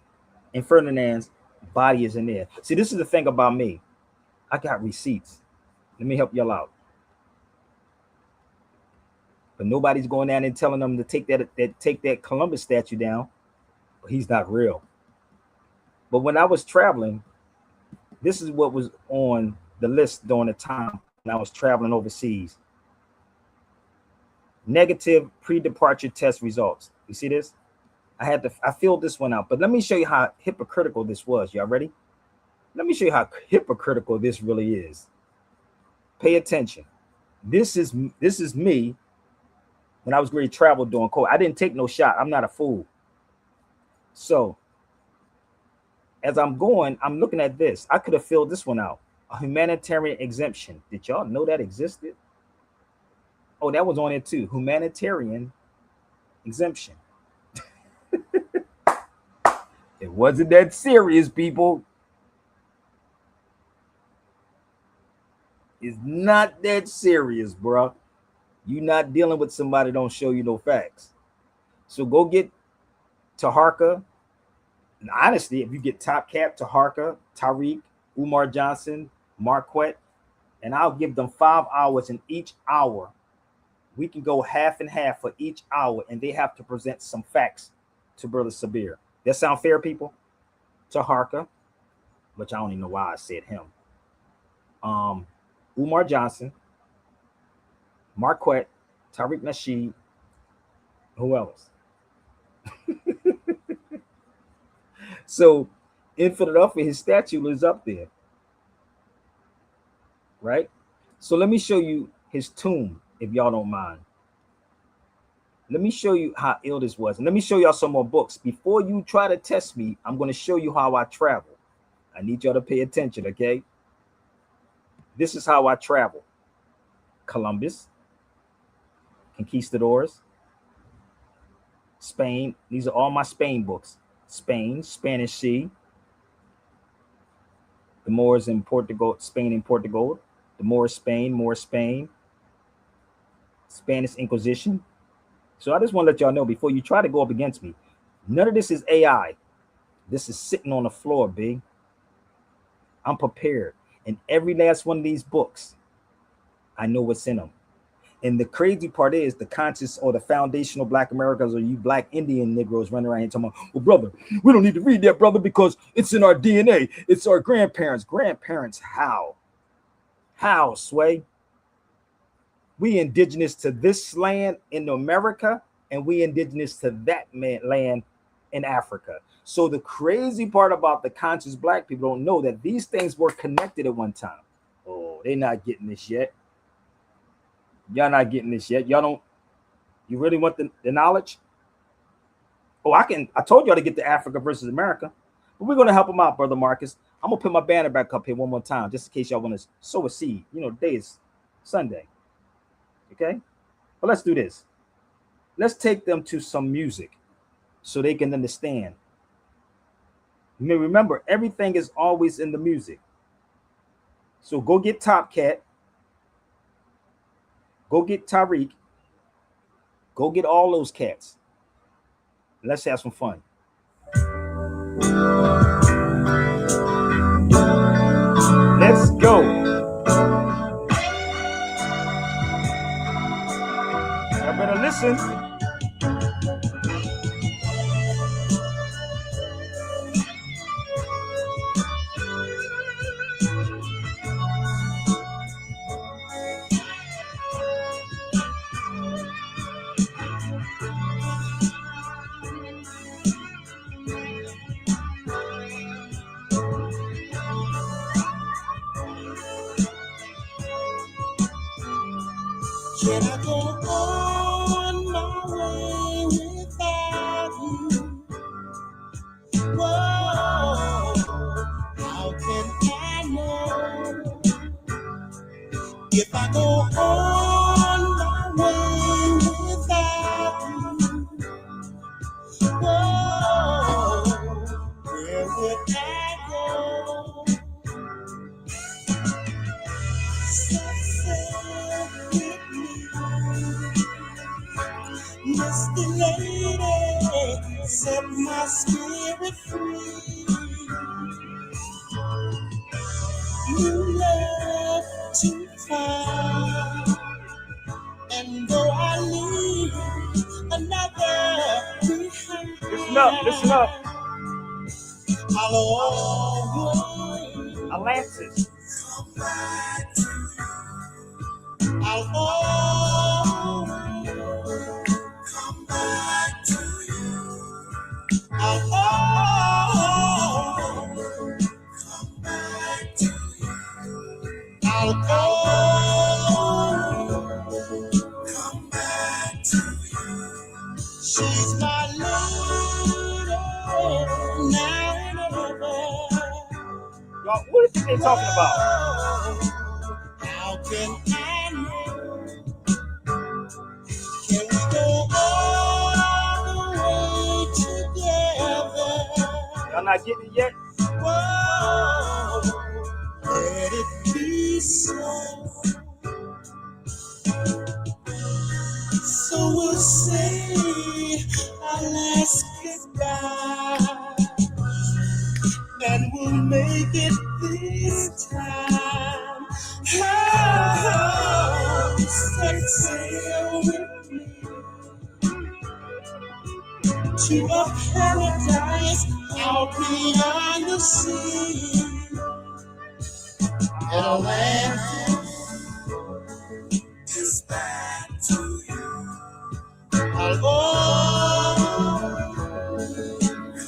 and Ferdinand's body is in there. See, this is the thing about me. I got receipts. Let me help y'all out. but nobody's going down and telling them to take that Columbus statue down. But he's not real. But when I was traveling, this is what was on the list during the time when I was traveling overseas. Negative pre-departure test results. You see this? I filled this one out, but let me show you how hypocritical this was. Y'all ready? Let me show you how hypocritical this really is. Pay attention. This is me when I was going to travel during COVID. I didn't take no shot. I'm not a fool. So as I'm going, I'm looking at this. I could have filled this one out. A humanitarian exemption. Did y'all know that existed? Oh, that was on it too. Humanitarian exemption. It wasn't that serious, people. It's not that serious, bro. You're not dealing with somebody don't show you no facts. So go get Taharka. And honestly, if you get Top Cap, Taharka, Tariq, Umar Johnson, Marquette, and I'll give them 5 hours, in each hour we can go half and half for each hour, and they have to present some facts to Brother Sabir. That sound fair, people? Taharka, which I don't even know why I said him. Umar Johnson, Marquette, Tariq Nasheed, who else? So in Philadelphia, his statue is up there, right? So let me show you his tomb, if y'all don't mind. Let me show you how ill this was. And let me show y'all some more books. Before you try to test me, I'm going to show you how I travel. I need y'all to pay attention, okay? This is how I travel. Columbus, Conquistadors, Spain. These are all my Spain books. Spain, Spanish Sea, the Moors in Portugal, Spain and Portugal, the Moors, Spain, Spanish Inquisition. So I just want to let y'all know before you try to go up against me, none of this is AI. This is sitting on the floor, B. I'm prepared. And every last one of these books, I know what's in them. And the crazy part is the conscious or the foundational Black Americans or you Black Indian Negroes running around here talking about, well, brother, we don't need to read that, brother, because it's in our DNA. It's our grandparents. Grandparents, how? How, Sway? We indigenous to this land in America, and we indigenous to that land in Africa. So the crazy part about the conscious Black people don't know that these things were connected at one time. Oh, they're not getting this yet. Y'all not getting this yet. Y'all don't. You really want the knowledge? Oh, I told y'all to get to Africa versus America, but we're gonna help them out, brother Marcus. I'm gonna put my banner back up here one more time, just in case y'all want to sow a seed. You know, today is Sunday. Okay, but let's do this. Let's take them to some music so they can understand. You may remember everything is always in the music. So go get Top Cat. Go get Tariq. Go get all those cats. Let's have some fun. Let's go. Y'all better listen. Can I go on my way without you? Whoa, how can I know if I go on my way without you? Whoa, where would I go? So sad with me, Misty Lady, set my spirit free. You love to find, and though I leave Listen up, listen up. I'll always Atlantis. come back to you. I'll always come back to you. I'll always come back to you. I'll always come back to you. She's my lady now and ever. Y'all, what do you think they talking about? How can I know? Can we go all the way together? Y'all not getting it yet? Whoa, let it be so. So we'll say our last goodbye, and we'll make it this time. Oh, set sail with me to a paradise out beyond the sea, and a land is back to you. I'll always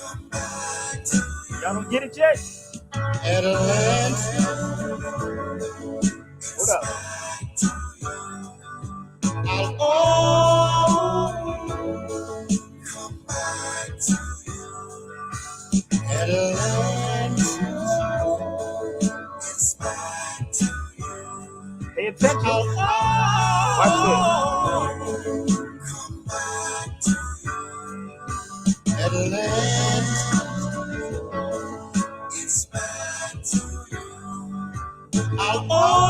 come back to you. Y'all don't get it yet? Atlanta. Hold up. I'll always come back to you. Atlanta. It's back to you. Pay attention. I'll Watch always come back to you. Atlanta. It's back to you. I'll always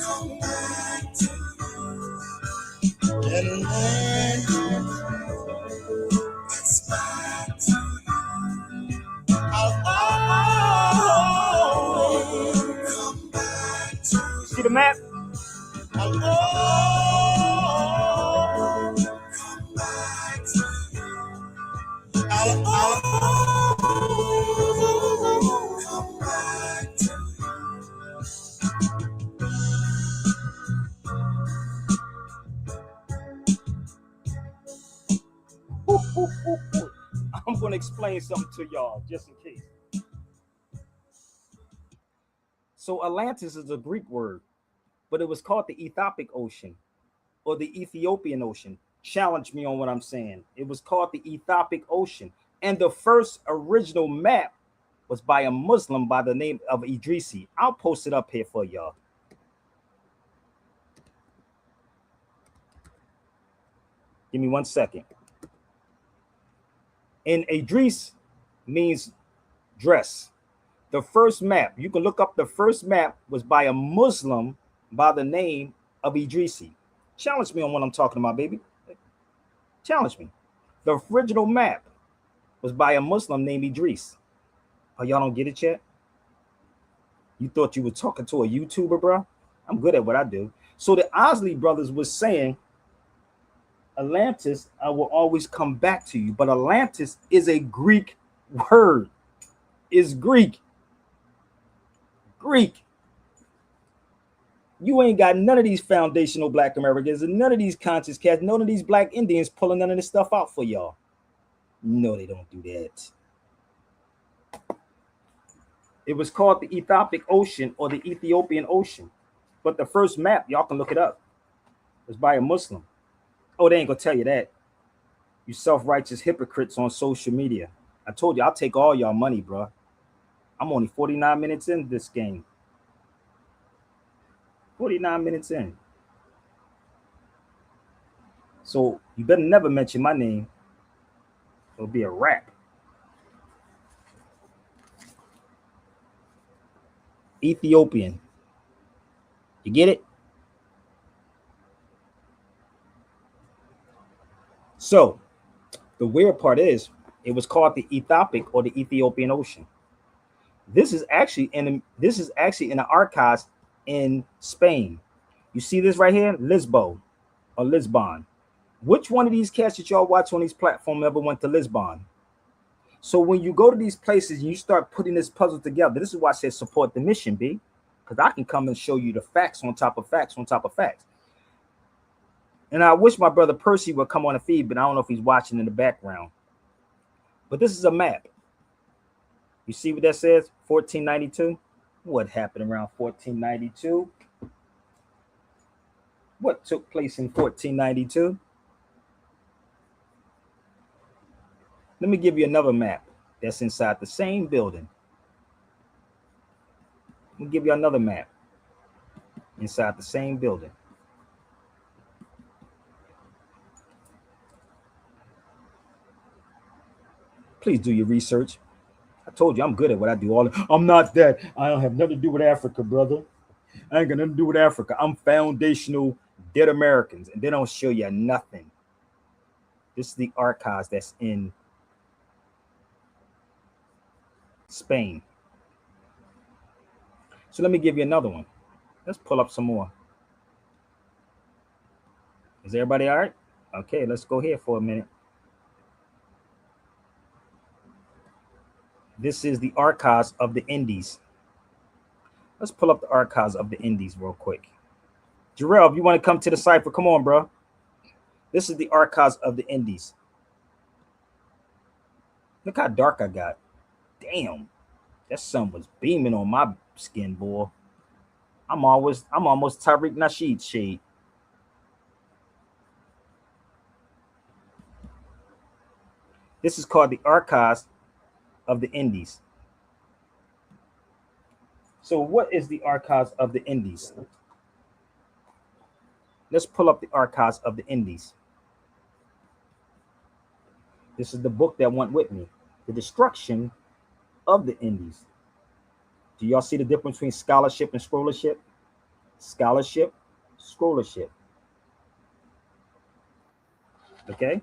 come back to you. Atlanta. It's back to you. I'll always come back to you. See the map? I'll always come back to you. I'll always come back to you. I'm going to explain something to y'all just in case. So Atlantis is a Greek word, but it was called the Ethiopic Ocean or the Ethiopian Ocean. Challenge me on what I'm saying. It was called the Ethiopic Ocean. And the first original map was by a Muslim by the name of Idrisi. I'll post it up here for y'all. Give me 1 second. And Idris means dress. The first map, you can look up the first map, was by a Muslim by the name of Idrisi. Challenge me on what I'm talking about, baby. Challenge me. The original map was by a Muslim named Idris. Oh, y'all don't get it yet? You thought you were talking to a YouTuber, bro? I'm good at what I do. So the Osley brothers was saying, Atlantis, I will always come back to you. But Atlantis is a Greek word. It's Greek. Greek. You ain't got none of these foundational Black Americans and none of these conscious cats, none of these Black Indians pulling none of this stuff out for y'all. No, they don't do that. It was called the Ethiopic Ocean or the Ethiopian Ocean. But the first map, y'all can look it up, was by a Muslim. Oh, they ain't gonna tell you that. You self-righteous hypocrites on social media. I told you, I'll take all y'all money, bro. I'm only 49 minutes in this game. 49 minutes in. So you better never mention my name. It'll be a wrap. Ethiopian. You get it? So the weird part is it was called the Ethiopic or the Ethiopian Ocean. This is actually in the archives in Spain. You see this right here? Lisbo or Lisbon. Which one of these cats that y'all watch on these platforms ever went to Lisbon? So when you go to these places and you start putting this puzzle together, this is why I said support the mission, B, because I can come and show you the facts on top of facts on top of facts. And I wish my brother Percy would come on the feed, but I don't know if he's watching in the background. But this is a map. You see what that says? 1492. What happened around 1492? What took place in 1492? Let me give you another map that's inside the same building. Let me give you another map inside the same building. Please do your research. I told you I'm good at what I do. I'm not that. I don't have nothing to do with Africa, brother. I ain't got nothing to do with Africa. I'm foundational dead Americans, and they don't show you nothing. This is the archives that's in Spain. So let me give you another one. Let's pull up some more. Is everybody all right? Okay, let's go here for a minute. This is the archives of the Indies. Let's pull up the archives of the Indies real quick. Jarrell, if you want to come to the cipher, come on, bro. This is the archives of the Indies. Look how dark I got. Damn, that sun was beaming on my skin, boy. I'm almost Tariq Nasheed shade. This is called the archives of the Indies. So what is the archives of the Indies? Let's pull up the archives of the Indies. This is the book that went with me, The Destruction of the Indies. Do y'all see the difference between scholarship and scrollership? Scholarship, scrollership. Okay?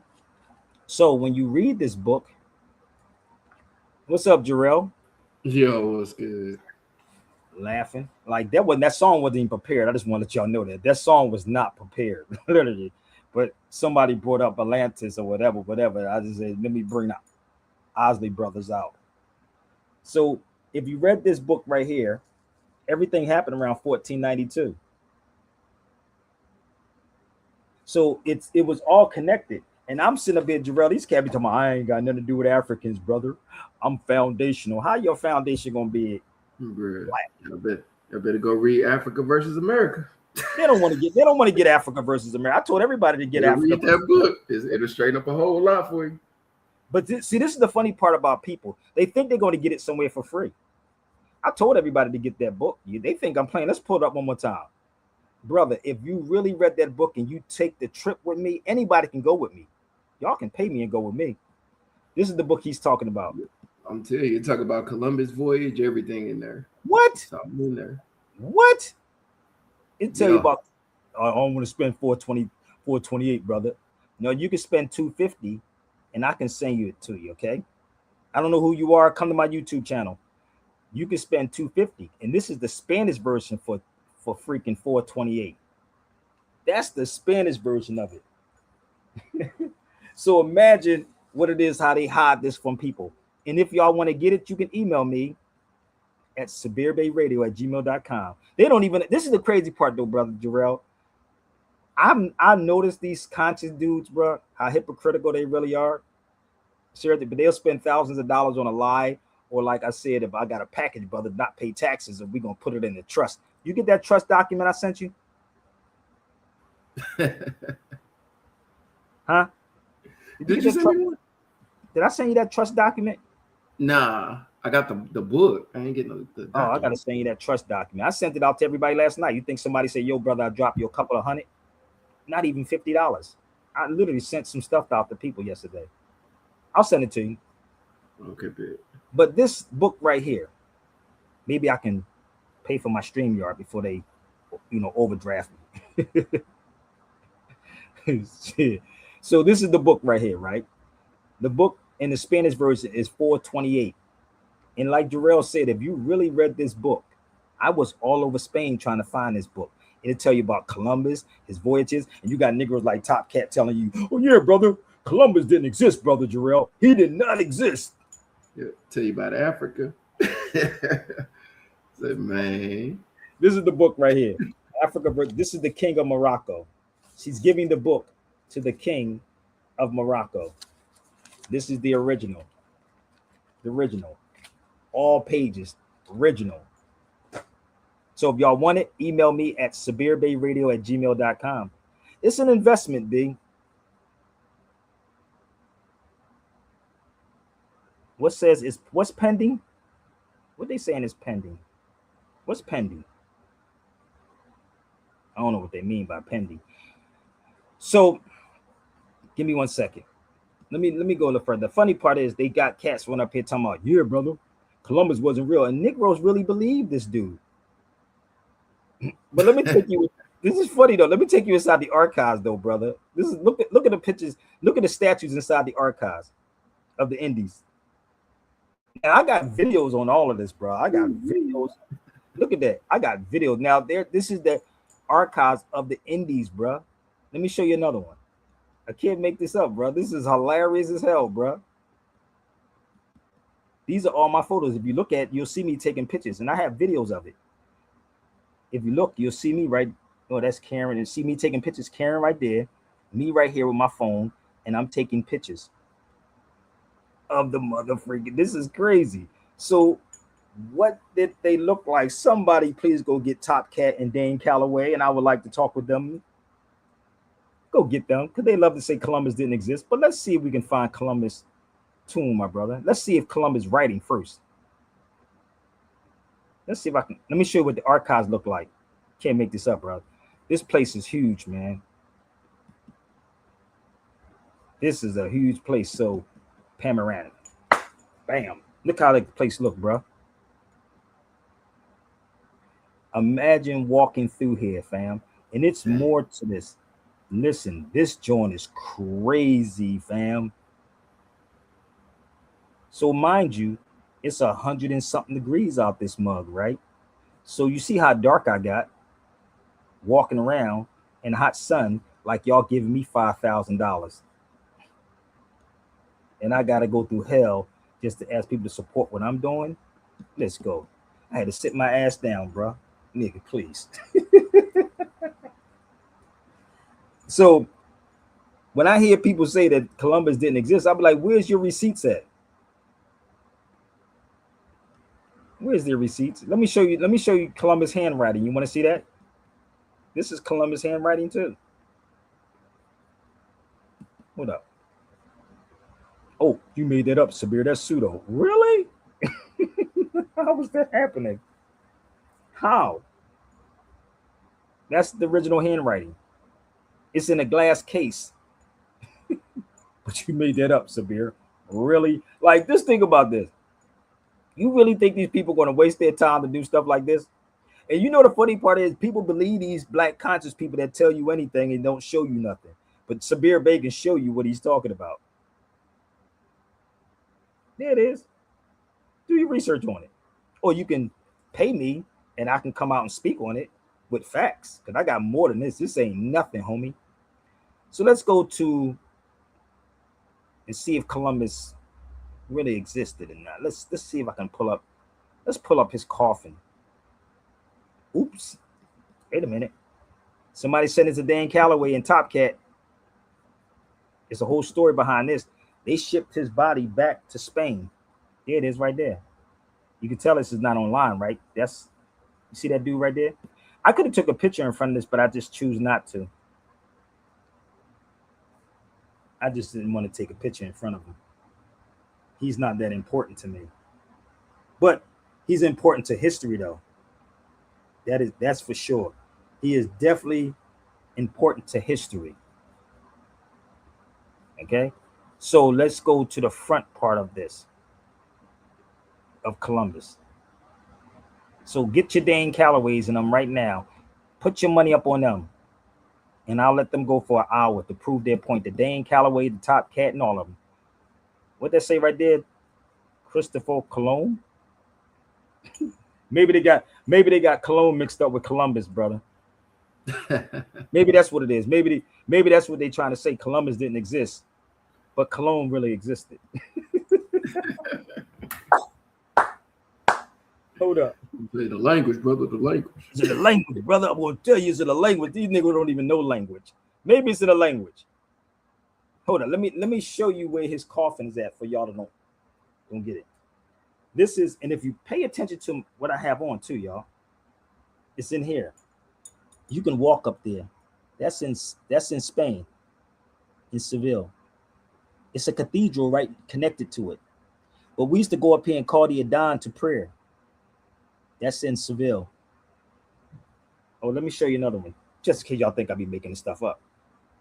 So when you read this book, what's up, Jarrell? Yo, what's good? Laughing. Like that song wasn't even prepared. I just want to let y'all know that song was not prepared, literally. But somebody brought up Atlantis or whatever. I just said, let me bring the Osley brothers out. So if you read this book right here, everything happened around 1492. So it was all connected. And I'm sitting up here, Jarrell, these cats be talking about, I ain't got nothing to do with Africans, brother. I'm foundational. How your foundation gonna be black? I better go read Africa versus America. They don't want to get Africa versus America. I told everybody to get Africa. Read that book. It'll straighten up a whole lot for you. But see, this is the funny part about people. They think they're going to get it somewhere for free. I told everybody to get that book. They think I'm playing. Let's pull it up one more time. Brother, if you really read that book and you take the trip with me, anybody can go with me. Y'all can pay me and go with me. This is the book he's talking about. I'm telling you, talk about Columbus voyage, everything in there. What? Something in there. What? It tell you about, I don't want to spend 428, brother. No, you can spend 250 and I can send you it to you, okay? I don't know who you are. Come to my YouTube channel. You can spend 250, and this is the Spanish version for freaking 428. That's the Spanish version of it. So imagine what it is, how they hide this from people. And if y'all want to get it, you can email me at sabirbayradio@gmail.com. They don't even, this is the crazy part though, brother Jarrell. I noticed these conscious dudes, bro, how hypocritical they really are. Seriously, but they'll spend thousands of dollars on a lie. Or like I said, if I got a package, brother, not pay taxes, and we're going to put it in the trust. You get that trust document I sent you? Huh? Did you send me one? Did I send you that trust document? Nah, I got the book. I ain't getting the document. Oh, I got to send you that trust document. I sent it out to everybody last night. You think somebody said, yo, brother, I dropped you a couple of $100? Not even $50. I literally sent some stuff out to people yesterday. I'll send it to you. Okay, big. But this book right here, maybe I can pay for my StreamYard before they, overdraft me. So this is the book right here, right? The book in the Spanish version is 428. And like Jarrell said, if you really read this book, I was all over Spain trying to find this book. It'll tell you about Columbus, his voyages, and you got Negroes like Top Cat telling you, "Oh yeah, brother, Columbus didn't exist, brother Jarrell. He did not exist." Yeah, tell you about Africa. Say, man. This is the book right here. Africa. This is the king of Morocco. She's giving the book to the king of Morocco. This is the original. The original. All pages. Original. So if y'all want it, email me at sabirbayradio@gmail.com. It's an investment, B. What says is what's pending? What they saying is pending? What's pending? I don't know what they mean by pending. So give me 1 second. Let me go a little further. The funny part is they got cats run up here talking about, yeah, brother, Columbus wasn't real. And Negroes really believe this dude. But let me take you. This is funny though. Let me take you inside the archives, though, brother. This is look at the pictures. Look at the statues inside the archives of the Indies. And I got videos on all of this, bro. I got videos. Look at that. I got videos. Now this is the archives of the Indies, bro. Let me show you another one. I can't make this up, bro. This is hilarious as hell, bro. These are all my photos. If you look at, you'll see me taking pictures, and I have videos of it. If you look, you'll see me right. Oh, that's Karen. And see me taking pictures. Karen right there. Me right here with my phone, and I'm taking pictures of the mother freaking. This is crazy. So, what did they look like? Somebody, please go get Top Cat and Dane Calloway, and I would like to talk with them. Go get them because they love to say Columbus didn't exist. But let's see if we can find Columbus' tomb, my brother. Let's see if Columbus writing first. Let's see if I can. Let me show you what the archives look like. Can't make this up, bro. This place is huge, man. This is a huge place. So, panoramic. Bam. Look how the place look, bro. Imagine walking through here, fam. And it's more to this. Listen, this joint is crazy, fam. So, mind you, it's 100 and something degrees out this mug, right? So you see how dark I got walking around in the hot sun, like y'all giving me $5,000. And I got to go through hell just to ask people to support what I'm doing. Let's go. I had to sit my ass down, bro. Nigga, please. So when I hear people say that Columbus didn't exist, I'll be like, where's your receipts at? Where's their receipts? Let me show you Columbus handwriting. You want to see that? This is Columbus handwriting too. Hold up. Oh, you made that up, Sabir. That's pseudo. Really? How was that happening? How? That's the original handwriting. It's in a glass case. But you made that up, Sabir. Really? Like, just think about this. You really think these people are going to waste their time to do stuff like this? And you know the funny part is people believe these black conscious people that tell you anything and don't show you nothing. But Sabir Bey can show you what he's talking about. There it is. Do your research on it. Or you can pay me and I can come out and speak on it with facts. Because I got more than this. This ain't nothing, homie. So let's go to and see if Columbus really existed or not. Let's see if I can pull up. Let's pull up his coffin. Oops. Wait a minute. Somebody sent it to Dan Calloway and Top Cat. There's a whole story behind this. They shipped his body back to Spain. There it is right there. You can tell this is not online, right? You see that dude right there? I could have took a picture in front of this, but I just choose not to. I just didn't want to take a picture in front of him. He's not that important to me. But he's important to history, though. That's for sure. He is definitely important to history. Okay? So let's go to the front part of this, of Columbus. So get your Dane Callaways in them right now. Put your money up on them. And I'll let them go for an hour to prove their point. The Dane Calloway, the Top Cat, and all of them. What they say right there? Christopher Colon? Maybe they got Cologne mixed up with Columbus, brother. Maybe that's what it is. Maybe that's what they're trying to say. Columbus didn't exist, but Cologne really existed. Hold up. The language, brother. The language. Is it a language, brother? I'm gonna tell you, is it a language? These niggas don't even know language. Maybe it's in a language. Hold on. Let me show you where his coffin is at for y'all to don't get it. This is, and if you pay attention to what I have on too, y'all, it's in here. You can walk up there. That's in Spain, in Seville. It's a cathedral right connected to it. But we used to go up here and call the Adhan to prayer. That's in Seville. Oh, let me show you another one, just in case y'all think I be making this stuff up.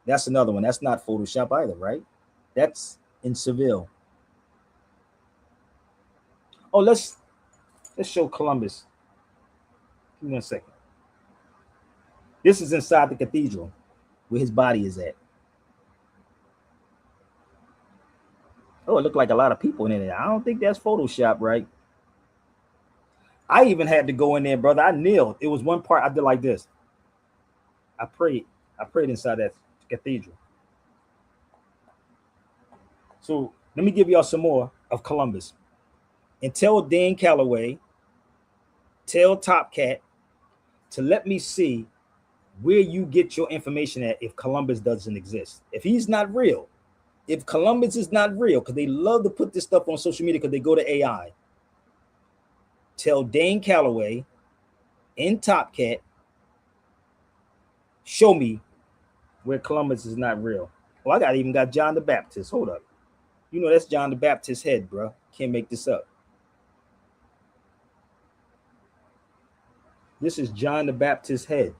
That's another one. That's not Photoshop either, right? That's in Seville. Oh, let's show Columbus. Give me 1 second. This is inside the cathedral where his body is at. Oh, it looked like a lot of people in there. I don't think that's Photoshop, right? I even had to go in there, brother. I kneeled. It was one part I did like this. I prayed inside that cathedral. So let me give y'all some more of Columbus. And tell Dan Calloway, tell Top Cat to let me see where you get your information at if Columbus doesn't exist. If he's not real, if Columbus is not real, because they love to put this stuff on social media because they go to AI. Tell Dane Calloway and Top Cat, show me where Columbus is not real. Oh, I even got John the Baptist. Hold up. You know that's John the Baptist's head, bro. Can't make this up. This is John the Baptist's head.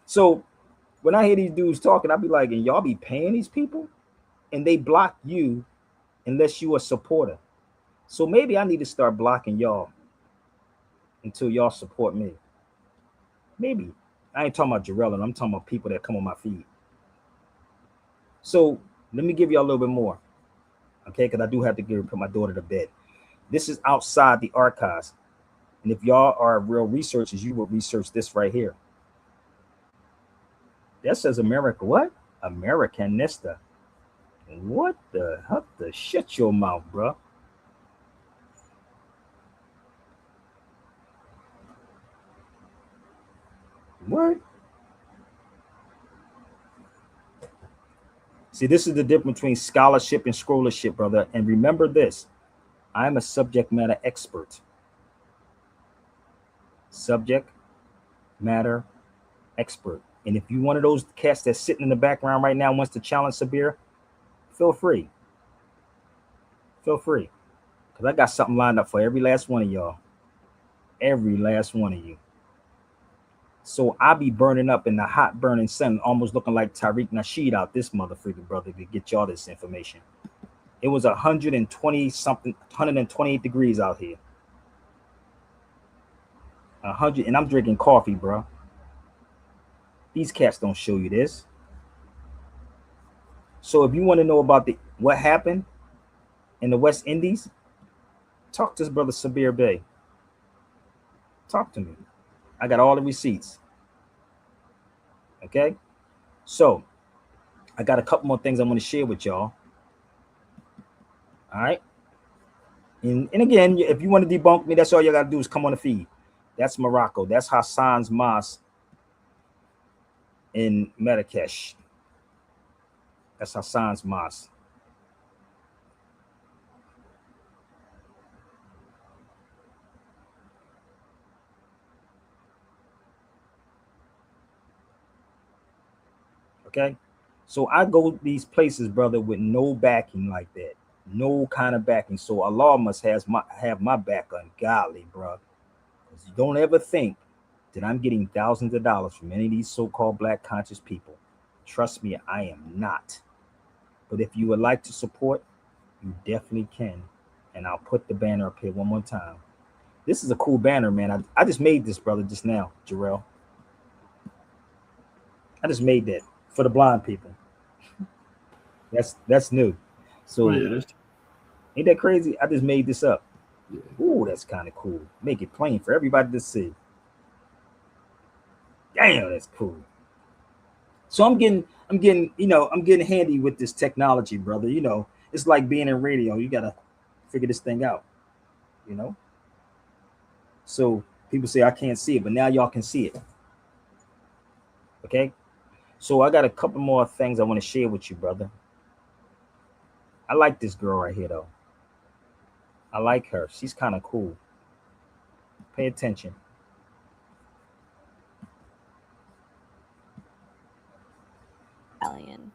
So when I hear these dudes talking, I'll be like, and y'all be paying these people? And they block you unless you a supporter. So maybe I need to start blocking y'all until y'all support me. Maybe. I ain't talking about Jarrell, I'm talking about people that come on my feed. So let me give y'all a little bit more. Okay, because I do have to put my daughter to bed. This is outside the archives. And if y'all are real researchers, you will research this right here. That says America, what? Americanista. What the heck? The shut your mouth, bro. What? See, this is the difference between scholarship and scrollership, brother. And remember this, I'm a subject matter expert. Subject matter expert. And if you one of those cats that's sitting in the background right now wants to challenge Sabir, feel free. Feel free. Because I got something lined up for every last one of y'all. Every last one of you. So I'll be burning up in the hot burning sun, almost looking like Tariq Nasheed out this motherfucker, brother, to get y'all this information. It was 120 something, 128 degrees out here. 100, and I'm drinking coffee, bro. These cats don't show you this. So if you want to know about what happened in the West Indies, talk to this brother Sabir Bey. Talk to me. I got all the receipts. Okay? So I got a couple more things I want to share with y'all. All right. And again, if you want to debunk me, that's all you got to do is come on the feed. That's Morocco. That's Hassan's mosque in Marrakesh. That's Hassan's mosque. Okay, so I go these places, brother, with no backing like that, no kind of backing. So Allah must have my back ungodly, bro. You don't ever think that I'm getting thousands of dollars from any of these so-called black conscious people. Trust me, I am not. But if you would like to support, you definitely can. And I'll put the banner up here one more time. This is a cool banner, man. I just made this, brother, just now, Jarrell. I just made that for the blind people. That's new. So ain't that crazy? I just made this up. Yeah. Ooh, that's kind of cool. Make it plain for everybody to see. Damn, that's cool. So I'm getting handy with this technology, brother. It's like being in radio. You gotta figure this thing out. You know. So people say I can't see it, but now y'all can see it. Okay. So I got a couple more things I want to share with you, brother. I like this girl right here, though. I like her. She's kind of cool. Pay attention. Italian.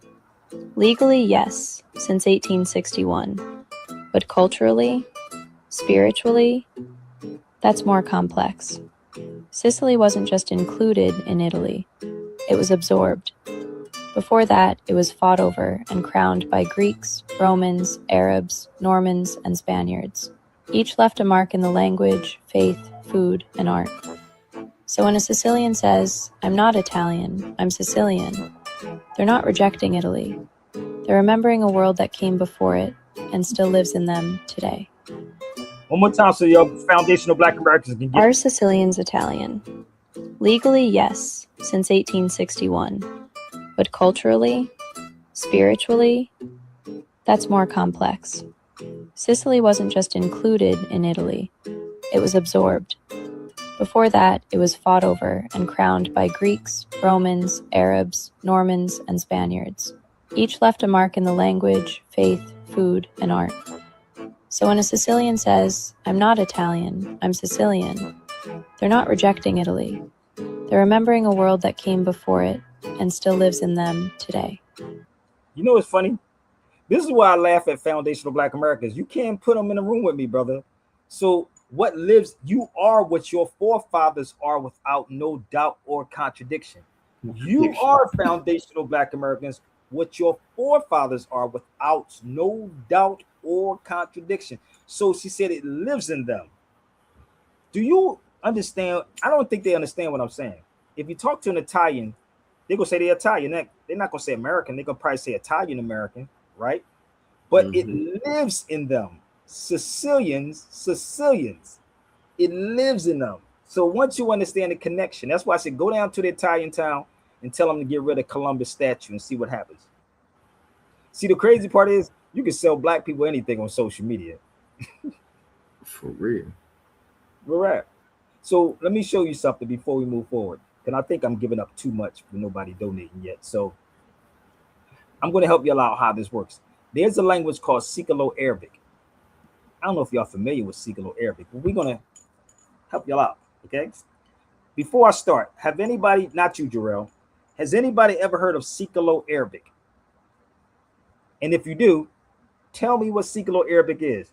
Legally, yes, since 1861. But culturally, spiritually, that's more complex. Sicily wasn't just included in Italy, it was absorbed. Before that, it was fought over and crowned by Greeks, Romans, Arabs, Normans, and Spaniards. Each left a mark in the language, faith, food, and art. So when a Sicilian says, "I'm not Italian, I'm Sicilian," they're not rejecting Italy. They're remembering a world that came before it and still lives in them today. One more time so your foundational Black Americans can get. Are Sicilians Italian? Legally, yes, since 1861. But culturally, spiritually, that's more complex. Sicily wasn't just included in Italy, it was absorbed. Before that, it was fought over and crowned by Greeks, Romans, Arabs, Normans, and Spaniards. Each left a mark in the language, faith, food, and art. So when a Sicilian says, "I'm not Italian, I'm Sicilian," they're not rejecting Italy. They're remembering a world that came before it and still lives in them today. You know what's funny? This is why I laugh at foundational Black Americans. You can't put them in a room with me, brother. So what lives, you are what your forefathers are without no doubt or contradiction. You are foundational Black Americans, what your forefathers are without no doubt or contradiction. So she said it lives in them. Do you understand? I don't think they understand what I'm saying. If you talk to an Italian, they're gonna say they're Italian. They're not gonna say American. They're gonna probably say Italian American, right? But it lives in them. Sicilians, it lives in them. So once you understand the connection, that's why I said go down to the Italian town and tell them to get rid of Columbus statue and see what happens. See, the crazy part is you can sell Black people anything on social media. For real. We're right. So let me show you something before we move forward. And I think I'm giving up too much for nobody donating yet. So I'm going to help you out how this works. There's a language called Sikalo Arabic. I don't know if y'all familiar with Sikalo Arabic, but we're going to help y'all out. Okay. Before I start, have anybody, not you, Jarrell, has anybody ever heard of Sikalo Arabic? And if you do, tell me what Sikalo Arabic is.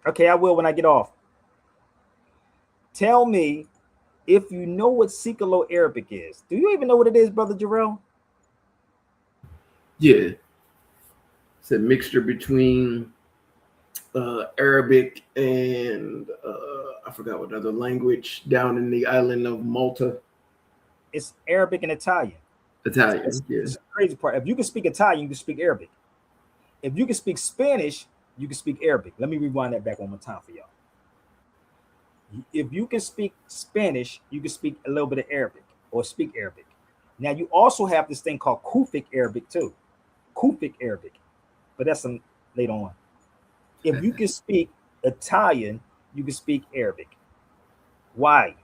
Okay, I will when I get off. Tell me if you know what Sikalo Arabic is. Do you even know what it is, Brother Jarrell? Yeah. It's a mixture between Arabic and I forgot what other language down in the island of Malta. It's Arabic and Italian. Italian. It's Yeah. the crazy part. If you can speak Italian, you can speak Arabic. If you can speak Spanish, you can speak Arabic. Let me rewind that back one more time for y'all. If you can speak Spanish, you can speak a little bit of Arabic or speak Arabic. Now you also have this thing called Kufic Arabic too. Kufic Arabic, but that's some later on. If you can speak Italian, you can speak Arabic. Why?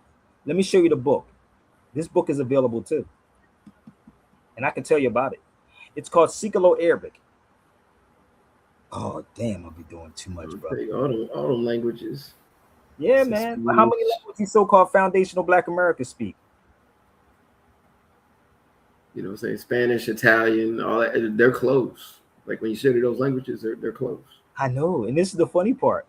Let me show you the book. This book is available too, and I can tell you about it. It's called Sikalo Arabic. Oh damn, I'll be doing too much, bro. All them languages. Yeah, man. But how many languages so-called foundational Black Americans speak? You know what I'm saying? Spanish, Italian, all that. They're close. Like when you study those languages, they're close. I know, and this is the funny part.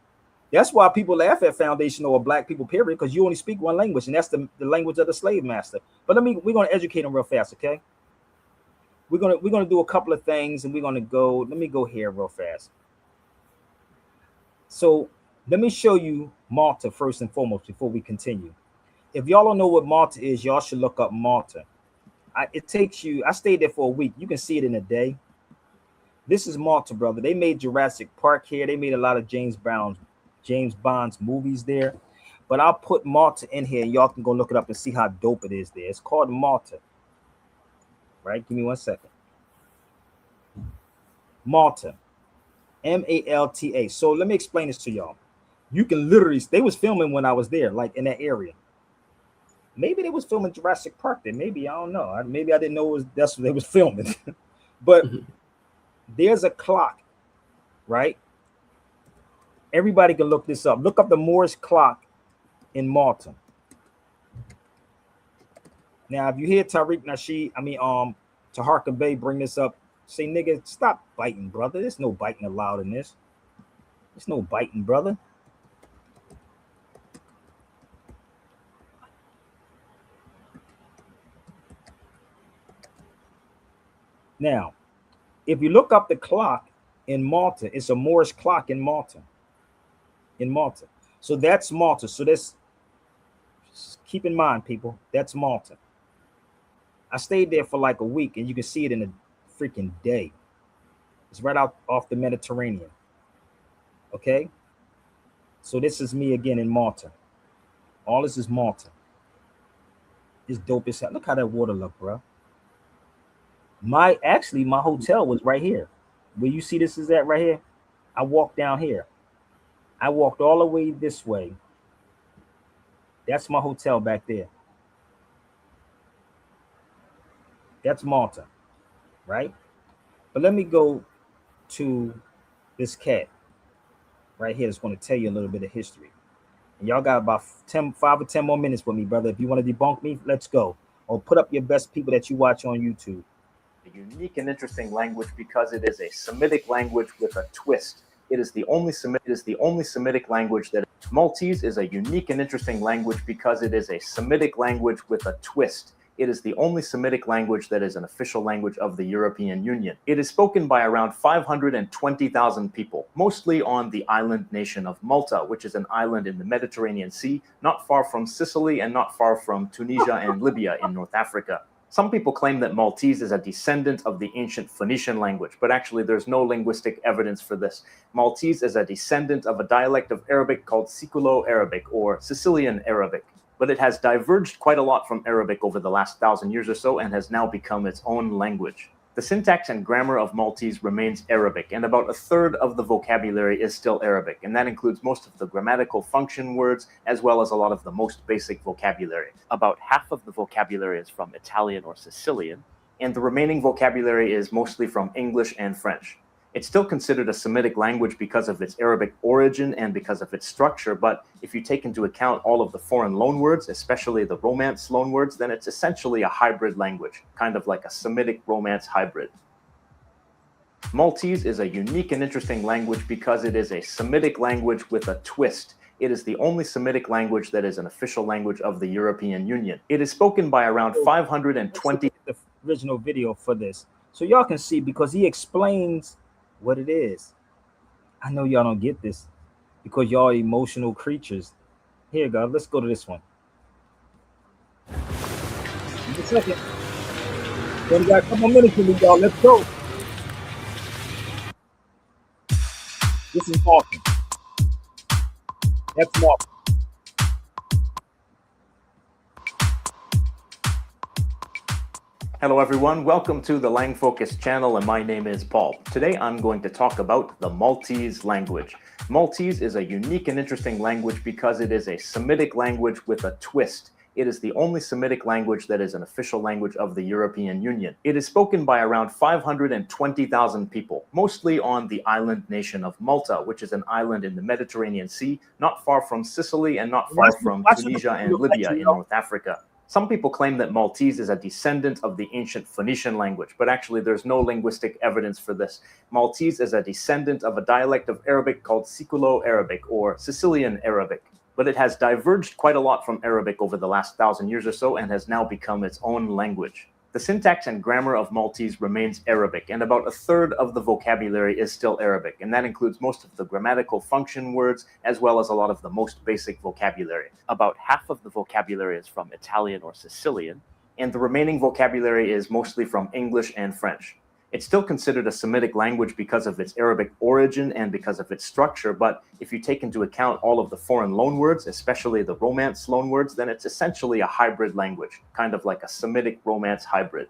That's why people laugh at foundational or Black people, period, because you only speak one language, and that's the language of the slave master. But we're gonna educate them real fast, okay? We're gonna do a couple of things, and we're gonna go. Let me go here real fast. So let me show you Malta first and foremost before we continue. If y'all don't know what Malta is, y'all should look up Malta. It takes you. I stayed there for a week. You can see it in a day. This is Malta, brother. They made Jurassic Park here. They made a lot of James Bond's movies there. But I'll put Malta in here, and y'all can go look it up and see how dope it is there. It's called Malta. Right? Give me 1 second. Malta. Malta. So let me explain this to y'all. You can literally, they was filming when I was there, like in that area. Maybe they was filming Jurassic Park there. Maybe, I don't know. Maybe I didn't know that's what they was filming. But there's a clock, right? Everybody can look this up. Look up the Moorish clock in Malta. Now, if you hear Tariq Nasheed, Taharka Bey bring this up, say, nigga, stop biting, brother. There's no biting allowed in this. There's no biting, brother. Now, if you look up the clock in Malta, it's a Moorish clock in Malta. So that's Malta. So that's, keep in mind, people, that's Malta. I stayed there for like a week, and you can see it in a freaking day. It's right out off the Mediterranean. Okay? So this is me again in Malta. All this is Malta. It's dope as hell. Look how that water look, bro. My hotel was right here. Where you see this is at right here. I walked down here. I walked all the way this way. That's my hotel back there. That's Malta, right? But let me go to this cat right here that's going to tell you a little bit of history. And y'all got about 5 or 10 more minutes with me, brother. If you want to debunk me, let's go. Or put up your best people that you watch on YouTube. A unique and interesting language because it is a Semitic language with a twist. It is the only Semitic language that Maltese is a unique and interesting language because it is a Semitic language with a twist. It is the only Semitic language that is an official language of the European Union. It is spoken by around 520,000 people, mostly on the island nation of Malta, which is an island in the Mediterranean Sea, not far from Sicily and not far from Tunisia and Libya in North Africa. Some people claim that Maltese is a descendant of the ancient Phoenician language, but actually there's no linguistic evidence for this. Maltese is a descendant of a dialect of Arabic called Siculo-Arabic or Sicilian Arabic, but it has diverged quite a lot from Arabic over the last 1,000 years or so and has now become its own language. The syntax and grammar of Maltese remains Arabic, and about a third of the vocabulary is still Arabic, and that includes most of the grammatical function words, as well as a lot of the most basic vocabulary. About half of the vocabulary is from Italian or Sicilian, and the remaining vocabulary is mostly from English and French. It's still considered a Semitic language because of its Arabic origin and because of its structure, but if you take into account all of the foreign loanwords, especially the Romance loanwords, then it's essentially a hybrid language, kind of like a Semitic Romance hybrid. Maltese is a unique and interesting language because it is a Semitic language with a twist. It is the only Semitic language that is an official language of the European Union. It is spoken by around 520... The original video for this. So y'all can see, because he explains what it is. I know y'all don't get this because y'all emotional creatures. Here, God, let's go to this one. Give me a second. Then we got a couple minutes with me, y'all. Let's go. This is Malta. That's Malta. Hello everyone, welcome to the Lang Focus channel, and my name is Paul. Today I'm going to talk about the Maltese language. Maltese is a unique and interesting language because it is a Semitic language with a twist. It is the only Semitic language that is an official language of the European Union. It is spoken by around 520,000 people, mostly on the island nation of Malta, which is an island in the Mediterranean Sea, not far from Sicily and not far from Tunisia and Libya in North Africa. Some people claim that Maltese is a descendant of the ancient Phoenician language, but actually there's no linguistic evidence for this. Maltese is a descendant of a dialect of Arabic called Siculo-Arabic or Sicilian Arabic, but it has diverged quite a lot from Arabic over the last 1,000 years or so and has now become its own language. The syntax and grammar of Maltese remains Arabic, and about a third of the vocabulary is still Arabic, and that includes most of the grammatical function words, as well as a lot of the most basic vocabulary. About half of the vocabulary is from Italian or Sicilian, and the remaining vocabulary is mostly from English and French. It's still considered a Semitic language because of its Arabic origin and because of its structure, but if you take into account all of the foreign loanwords, especially the Romance loanwords, then it's essentially a hybrid language, kind of like a Semitic Romance hybrid.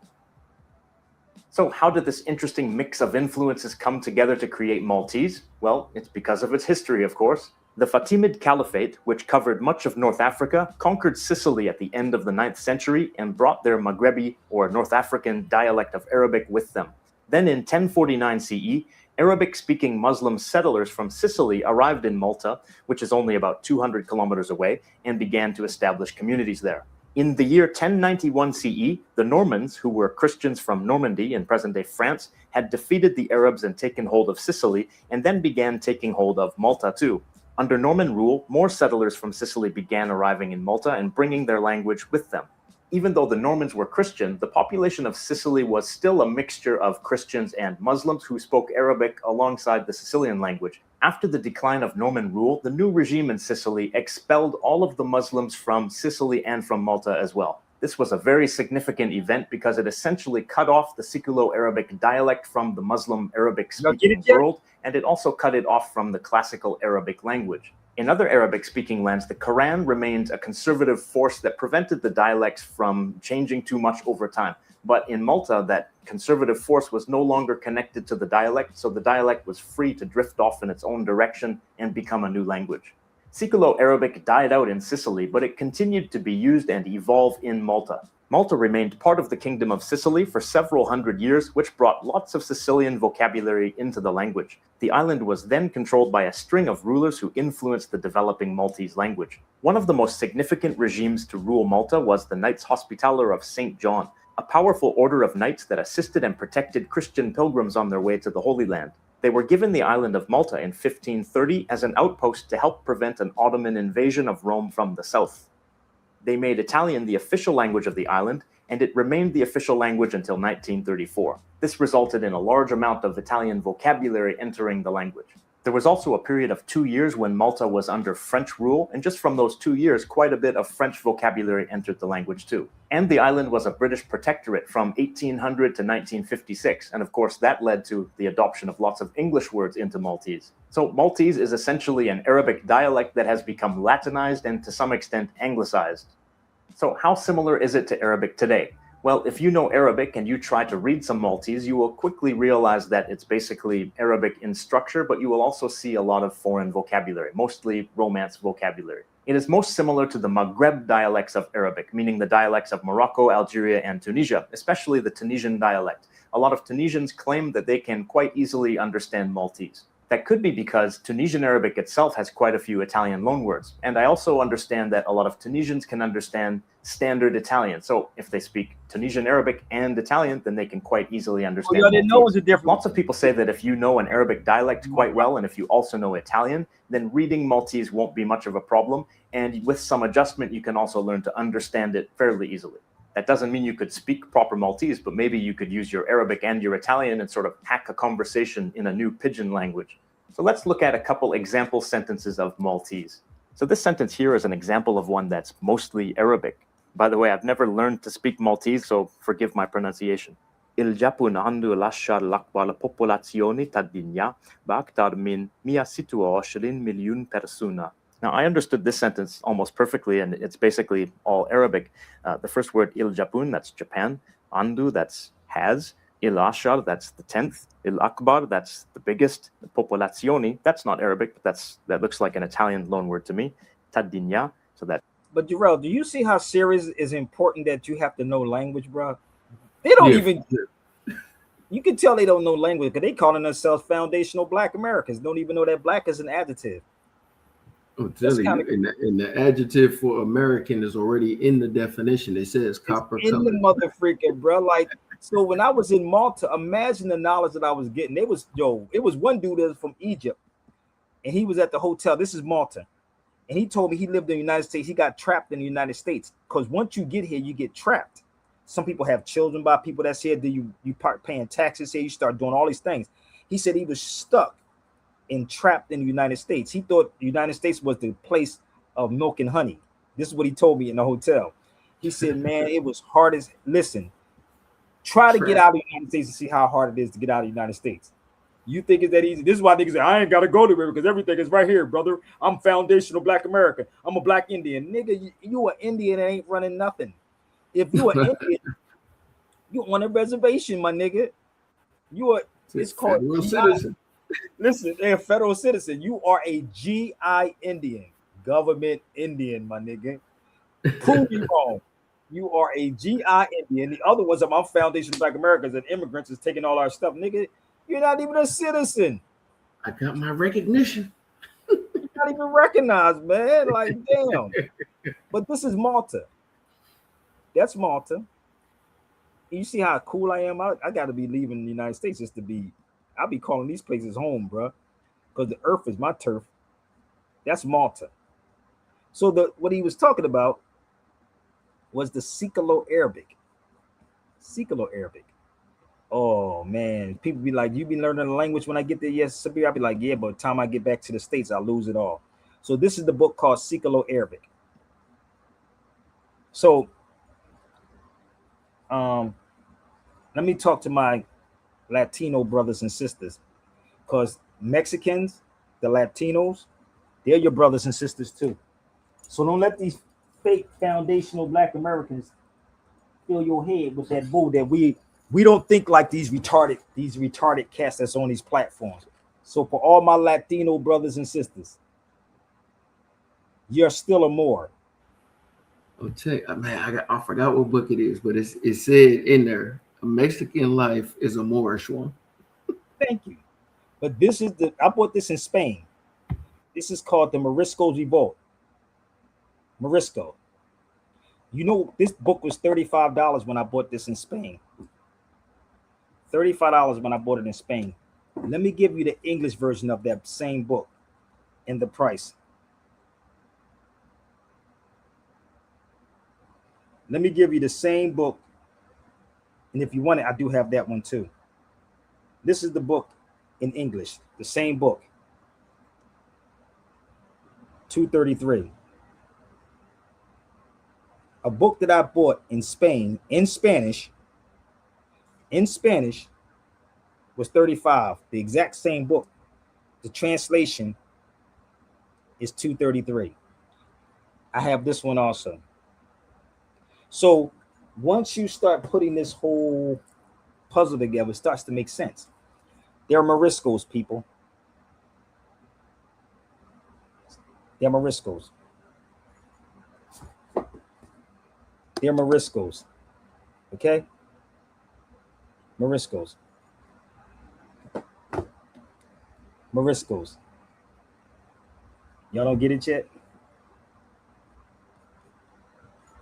So how did this interesting mix of influences come together to create Maltese? Well, it's because of its history, of course. The Fatimid Caliphate, which covered much of North Africa, conquered Sicily at the end of the 9th century and brought their Maghrebi or North African dialect of Arabic with them. Then in 1049 CE, Arabic-speaking Muslim settlers from Sicily arrived in Malta, which is only about 200 kilometers away, and began to establish communities there. In the year 1091 CE, the Normans, who were Christians from Normandy in present-day France, had defeated the Arabs and taken hold of Sicily, and then began taking hold of Malta too. Under Norman rule, more settlers from Sicily began arriving in Malta and bringing their language with them. Even though the Normans were Christian, the population of Sicily was still a mixture of Christians and Muslims who spoke Arabic alongside the Sicilian language. After the decline of Norman rule, the new regime in Sicily expelled all of the Muslims from Sicily and from Malta as well. This was a very significant event because it essentially cut off the Siculo-Arabic dialect from the Muslim Arabic-speaking world, and it also cut it off from the classical Arabic language. In other Arabic-speaking lands, the Quran remained a conservative force that prevented the dialects from changing too much over time. But in Malta, that conservative force was no longer connected to the dialect, so the dialect was free to drift off in its own direction and become a new language. Siculo-Arabic died out in Sicily, but it continued to be used and evolve in Malta. Malta remained part of the Kingdom of Sicily for several hundred years, which brought lots of Sicilian vocabulary into the language. The island was then controlled by a string of rulers who influenced the developing Maltese language. One of the most significant regimes to rule Malta was the Knights Hospitaller of St. John, a powerful order of knights that assisted and protected Christian pilgrims on their way to the Holy Land. They were given the island of Malta in 1530 as an outpost to help prevent an Ottoman invasion of Rome from the south. They made Italian the official language of the island, and it remained the official language until 1934. This resulted in a large amount of Italian vocabulary entering the language. There was also a period of 2 years when Malta was under French rule, and just from those 2 years, quite a bit of French vocabulary entered the language too. And the island was a British protectorate from 1800 to 1956, and of course that led to the adoption of lots of English words into Maltese. So Maltese is essentially an Arabic dialect that has become Latinized and to some extent Anglicized. So how similar is it to Arabic today? Well, if you know Arabic and you try to read some Maltese, you will quickly realize that it's basically Arabic in structure, but you will also see a lot of foreign vocabulary, mostly Romance vocabulary. It is most similar to the Maghreb dialects of Arabic, meaning the dialects of Morocco, Algeria, and Tunisia, especially the Tunisian dialect. A lot of Tunisians claim that they can quite easily understand Maltese. That could be because Tunisian Arabic itself has quite a few Italian loanwords. And I also understand that a lot of Tunisians can understand standard Italian. So if they speak Tunisian Arabic and Italian, then they can quite easily understand. I didn't know it was a difference. Lots of people say that if you know an Arabic dialect quite well, and if you also know Italian, then reading Maltese won't be much of a problem. And with some adjustment, you can also learn to understand it fairly easily. That doesn't mean you could speak proper Maltese, but maybe you could use your Arabic and your Italian and sort of hack a conversation in a new pidgin language. So let's look at a couple example sentences of Maltese. So this sentence here is an example of one that's mostly Arabic. By the way, I've never learned to speak Maltese, so forgive my pronunciation. Il Giappone عنده العشر الأكبر popolazione tad-dinja بأكثر من 126 مليون persona. Now, I understood this sentence almost perfectly, and it's basically all Arabic. The first word, il Japun, that's Japan. Andu, that's has. Il Ashar, that's the 10th. Il Akbar, that's the biggest. Popolazione, that's not Arabic, but that looks like an Italian loanword to me. Tad-dinja, so that. But Jarrell, do you see how serious is important that you have to know language, bro? They don't even. You can tell they don't know language because they calling themselves foundational Black Americans. Don't even know that Black is an adjective. I'm telling you, and the adjective for American is already in the definition. It says copper in color. the motherfreaker, bro. Like, so when I was in Malta, imagine the knowledge that I was getting. It was one dude that was from Egypt, and he was at the hotel. This is Malta, and he told me he lived in the United States. He got trapped in the United States because once you get here, you get trapped. Some people have children by people that's here. You part paying taxes here. You start doing all these things. He said he was stuck and trapped in the United States. He thought the United States was the place of milk and honey. This is what he told me in the hotel. He said, man, it was hard as, listen, Try to get out of the United States and see how hard it is to get out of the United States. You think it's that easy? This is why niggas say, I ain't got to go to it because everything is right here, brother. I'm foundational Black American. I'm a Black Indian. Nigga, you an Indian that ain't running nothing. If you an Indian, you on a reservation, my nigga. You are, it's called federal GI. citizen. Listen, they're a federal citizen. You are a GI Indian. Government Indian, my nigga. Prove me wrong. You are a GI Indian. The other ones, I'm foundational Black Americans and immigrants is taking all our stuff. Nigga, you're not even a citizen. I got my recognition. You're not even recognized, man. Like, damn. But this is Malta. That's Malta. You see how cool I am? I got to be leaving the United States just to be. I'll be calling these places home, bro, because the earth is my turf. That's Malta. So what he was talking about was the Sikalo-Arabic. Sikalo-Arabic. Oh man, people be like, you be learning the language when I get there? Yes, Sabir. I'll be like, yeah, but by the time I get back to the States, I'll lose it all. So this is the book called Sikalo-Arabic. So let me talk to my Latino brothers and sisters, because Mexicans, the Latinos, they're your brothers and sisters too. So don't let these fake foundational Black Americans fill your head with that bull that we don't think like these retarded cats that's on these platforms. So for all my Latino brothers and sisters, you're still a Moor. Oh, check, man, I forgot what book it is, but it said in there, a Mexican life is a Moorish one. Thank you. But I bought this in Spain. This is called the Morisco's Revolt. Morisco. You know, this book was $35 when I bought this in Spain. $35 when I bought it in Spain. Let me give you the English version of that same book and the price. Let me give you the same book. And if you want it, I do have that one too. This is the book in English, the same book. $233. A book that I bought in Spain, in Spanish, was $35. The exact same book. The translation is $233. I have this one also. So once you start putting this whole puzzle together, it starts to make sense. They're Moriscos, people. They're Moriscos. They're Moriscos. Okay? Moriscos. Moriscos. Y'all don't get it yet?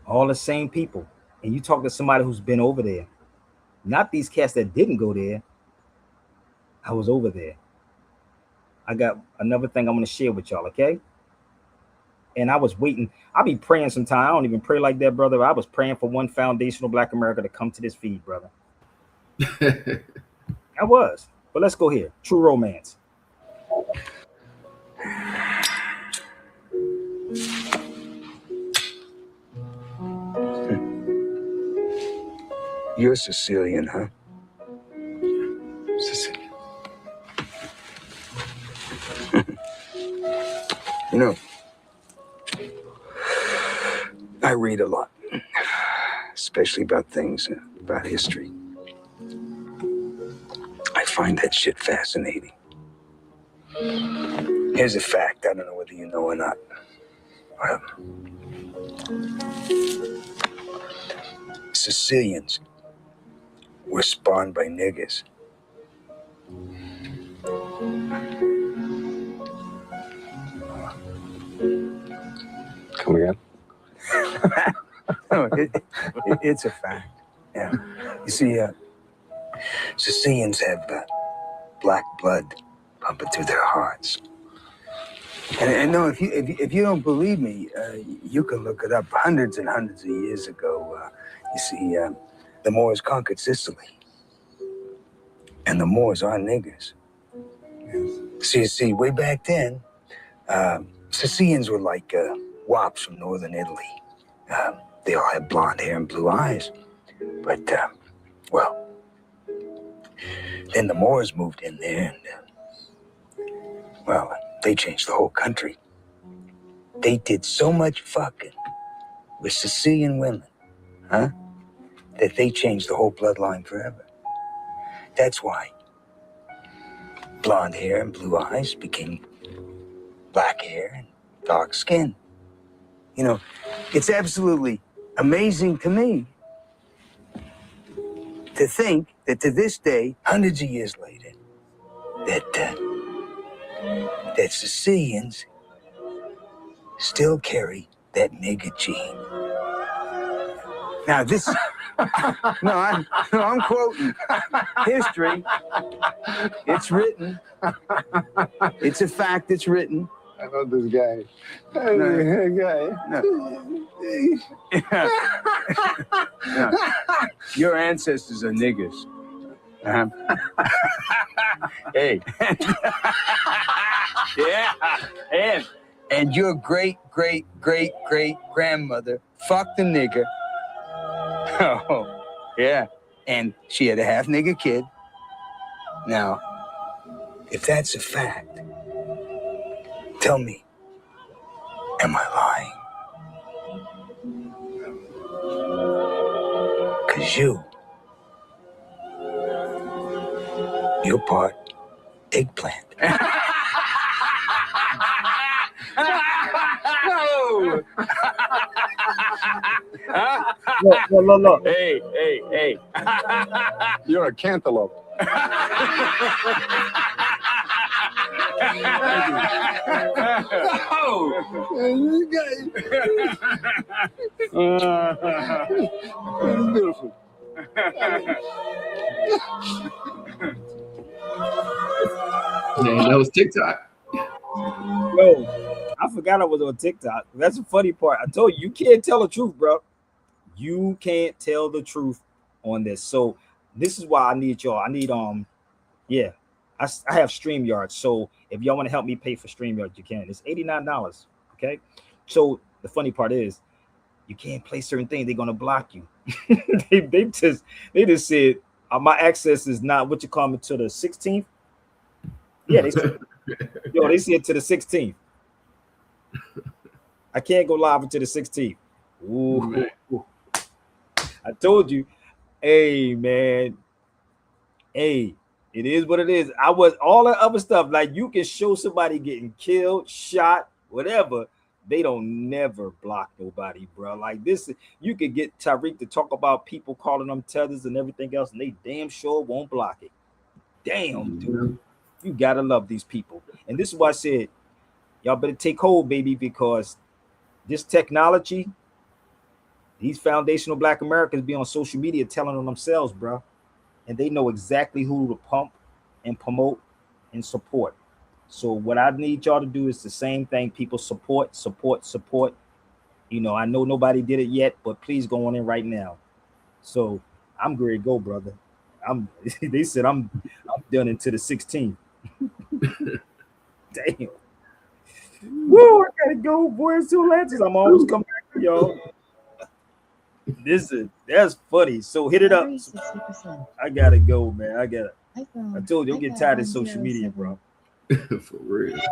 All the same people. And you talk to somebody who's been over there. Not these cats that didn't go there. I was over there. I got another thing I'm going to share with y'all, okay? And I was waiting. I'll be praying sometime. I don't even pray like that, brother. I was praying for one foundational Black America to come to this feed, brother. I was. But let's go here. True Romance. You're Sicilian, huh? Sicilian. You know, I read a lot, especially about things, about history. I find that shit fascinating. Here's a fact, I don't know whether you know or not. Sicilians were spawned by niggers. Come again? No, it's a fact. Yeah. You see, Sicilians have black blood pumping through their hearts. And no, if you don't believe me, you can look it up. Hundreds and hundreds of years ago, you see, the Moors conquered Sicily, and the Moors are niggers. Yes. See, way back then, Sicilians were like wops from northern Italy. They all had blonde hair and blue eyes. But Well, then the Moors moved in there, and they changed the whole country. They did so much fucking with Sicilian women, that they changed the whole bloodline forever. That's why blonde hair and blue eyes became black hair and dark skin. You know, it's absolutely amazing to me to think that to this day, hundreds of years later, that Sicilians still carry that nigger gene. Now this, I'm quoting history. It's written. It's a fact. It's written. I know this guy. No. Your ancestors are niggers. Hey. Yeah. And your great grandmother fucked a nigger. Oh, yeah. And she had a half nigger kid. Now, if that's a fact, tell me, am I lying? 'Cause you're part eggplant. No! Look. Hey. You're a cantaloupe. Beautiful. Man, that was TikTok. Yo, I forgot I was on TikTok. That's the funny part. I told you can't tell the truth, bro. You can't tell the truth on this. So this is why I need y'all. I need I have StreamYard. So if y'all want to help me pay for StreamYard, you can. It's $89. Okay. So the funny part is you can't play certain things. They're gonna block you. they just said my access is not what you call me to the 16th. Yeah, they said to the 16th. I can't go live until the 16th. Ooh. I told you, hey man, hey, it is what it is. I was all that other stuff. Like you can show somebody getting killed, shot, whatever. They don't never block nobody, bro. Like this, you could get Tariq to talk about people calling them tethers and everything else, and they damn sure won't block it. Damn, dude. You gotta love these people. And this is why I said, y'all better take hold, baby, because this technology, these foundational Black Americans be on social media telling on themselves, bro. And they know exactly who to pump and promote and support. So what I need y'all to do is the same thing. People support. You know, I know nobody did it yet, but please go on in right now. So I'm ready to go, brother. They said I'm done into the 16th. Damn. Woo, I gotta go, boys. 2 lenses. I'm always coming back to y'all. That's funny. So hit it up. 60%. I gotta go, man. I told you, I'm getting tired of social media, bro. For real. Peace,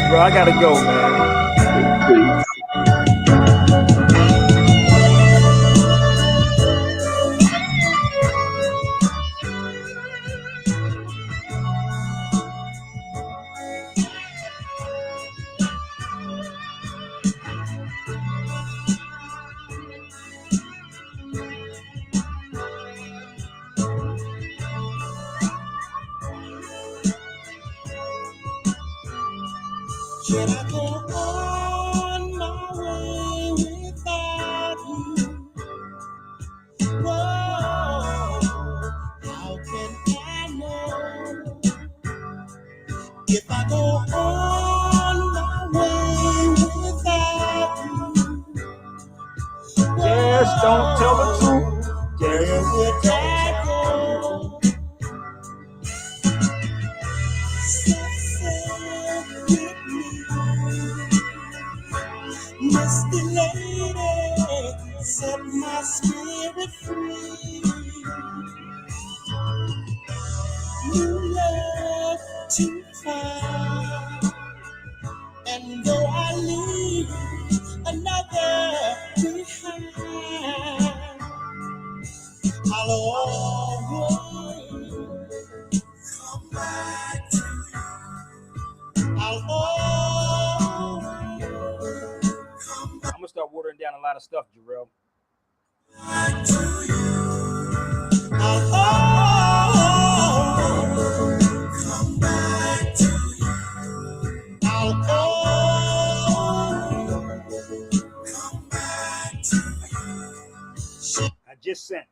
bro. I gotta go, man. Peace. Should I go on my way without you? Whoa, how can I know if I go on my way without you? Just don't tell the truth. Where would I go? Misty lady, set my spirit free. too far. And though I leave another behind, I'll always come back to you. I'll always come back. I'm gonna start watering down a lot of stuff, Jarrell. To you. I'll always come back to you. I'll always come back to you. I just sent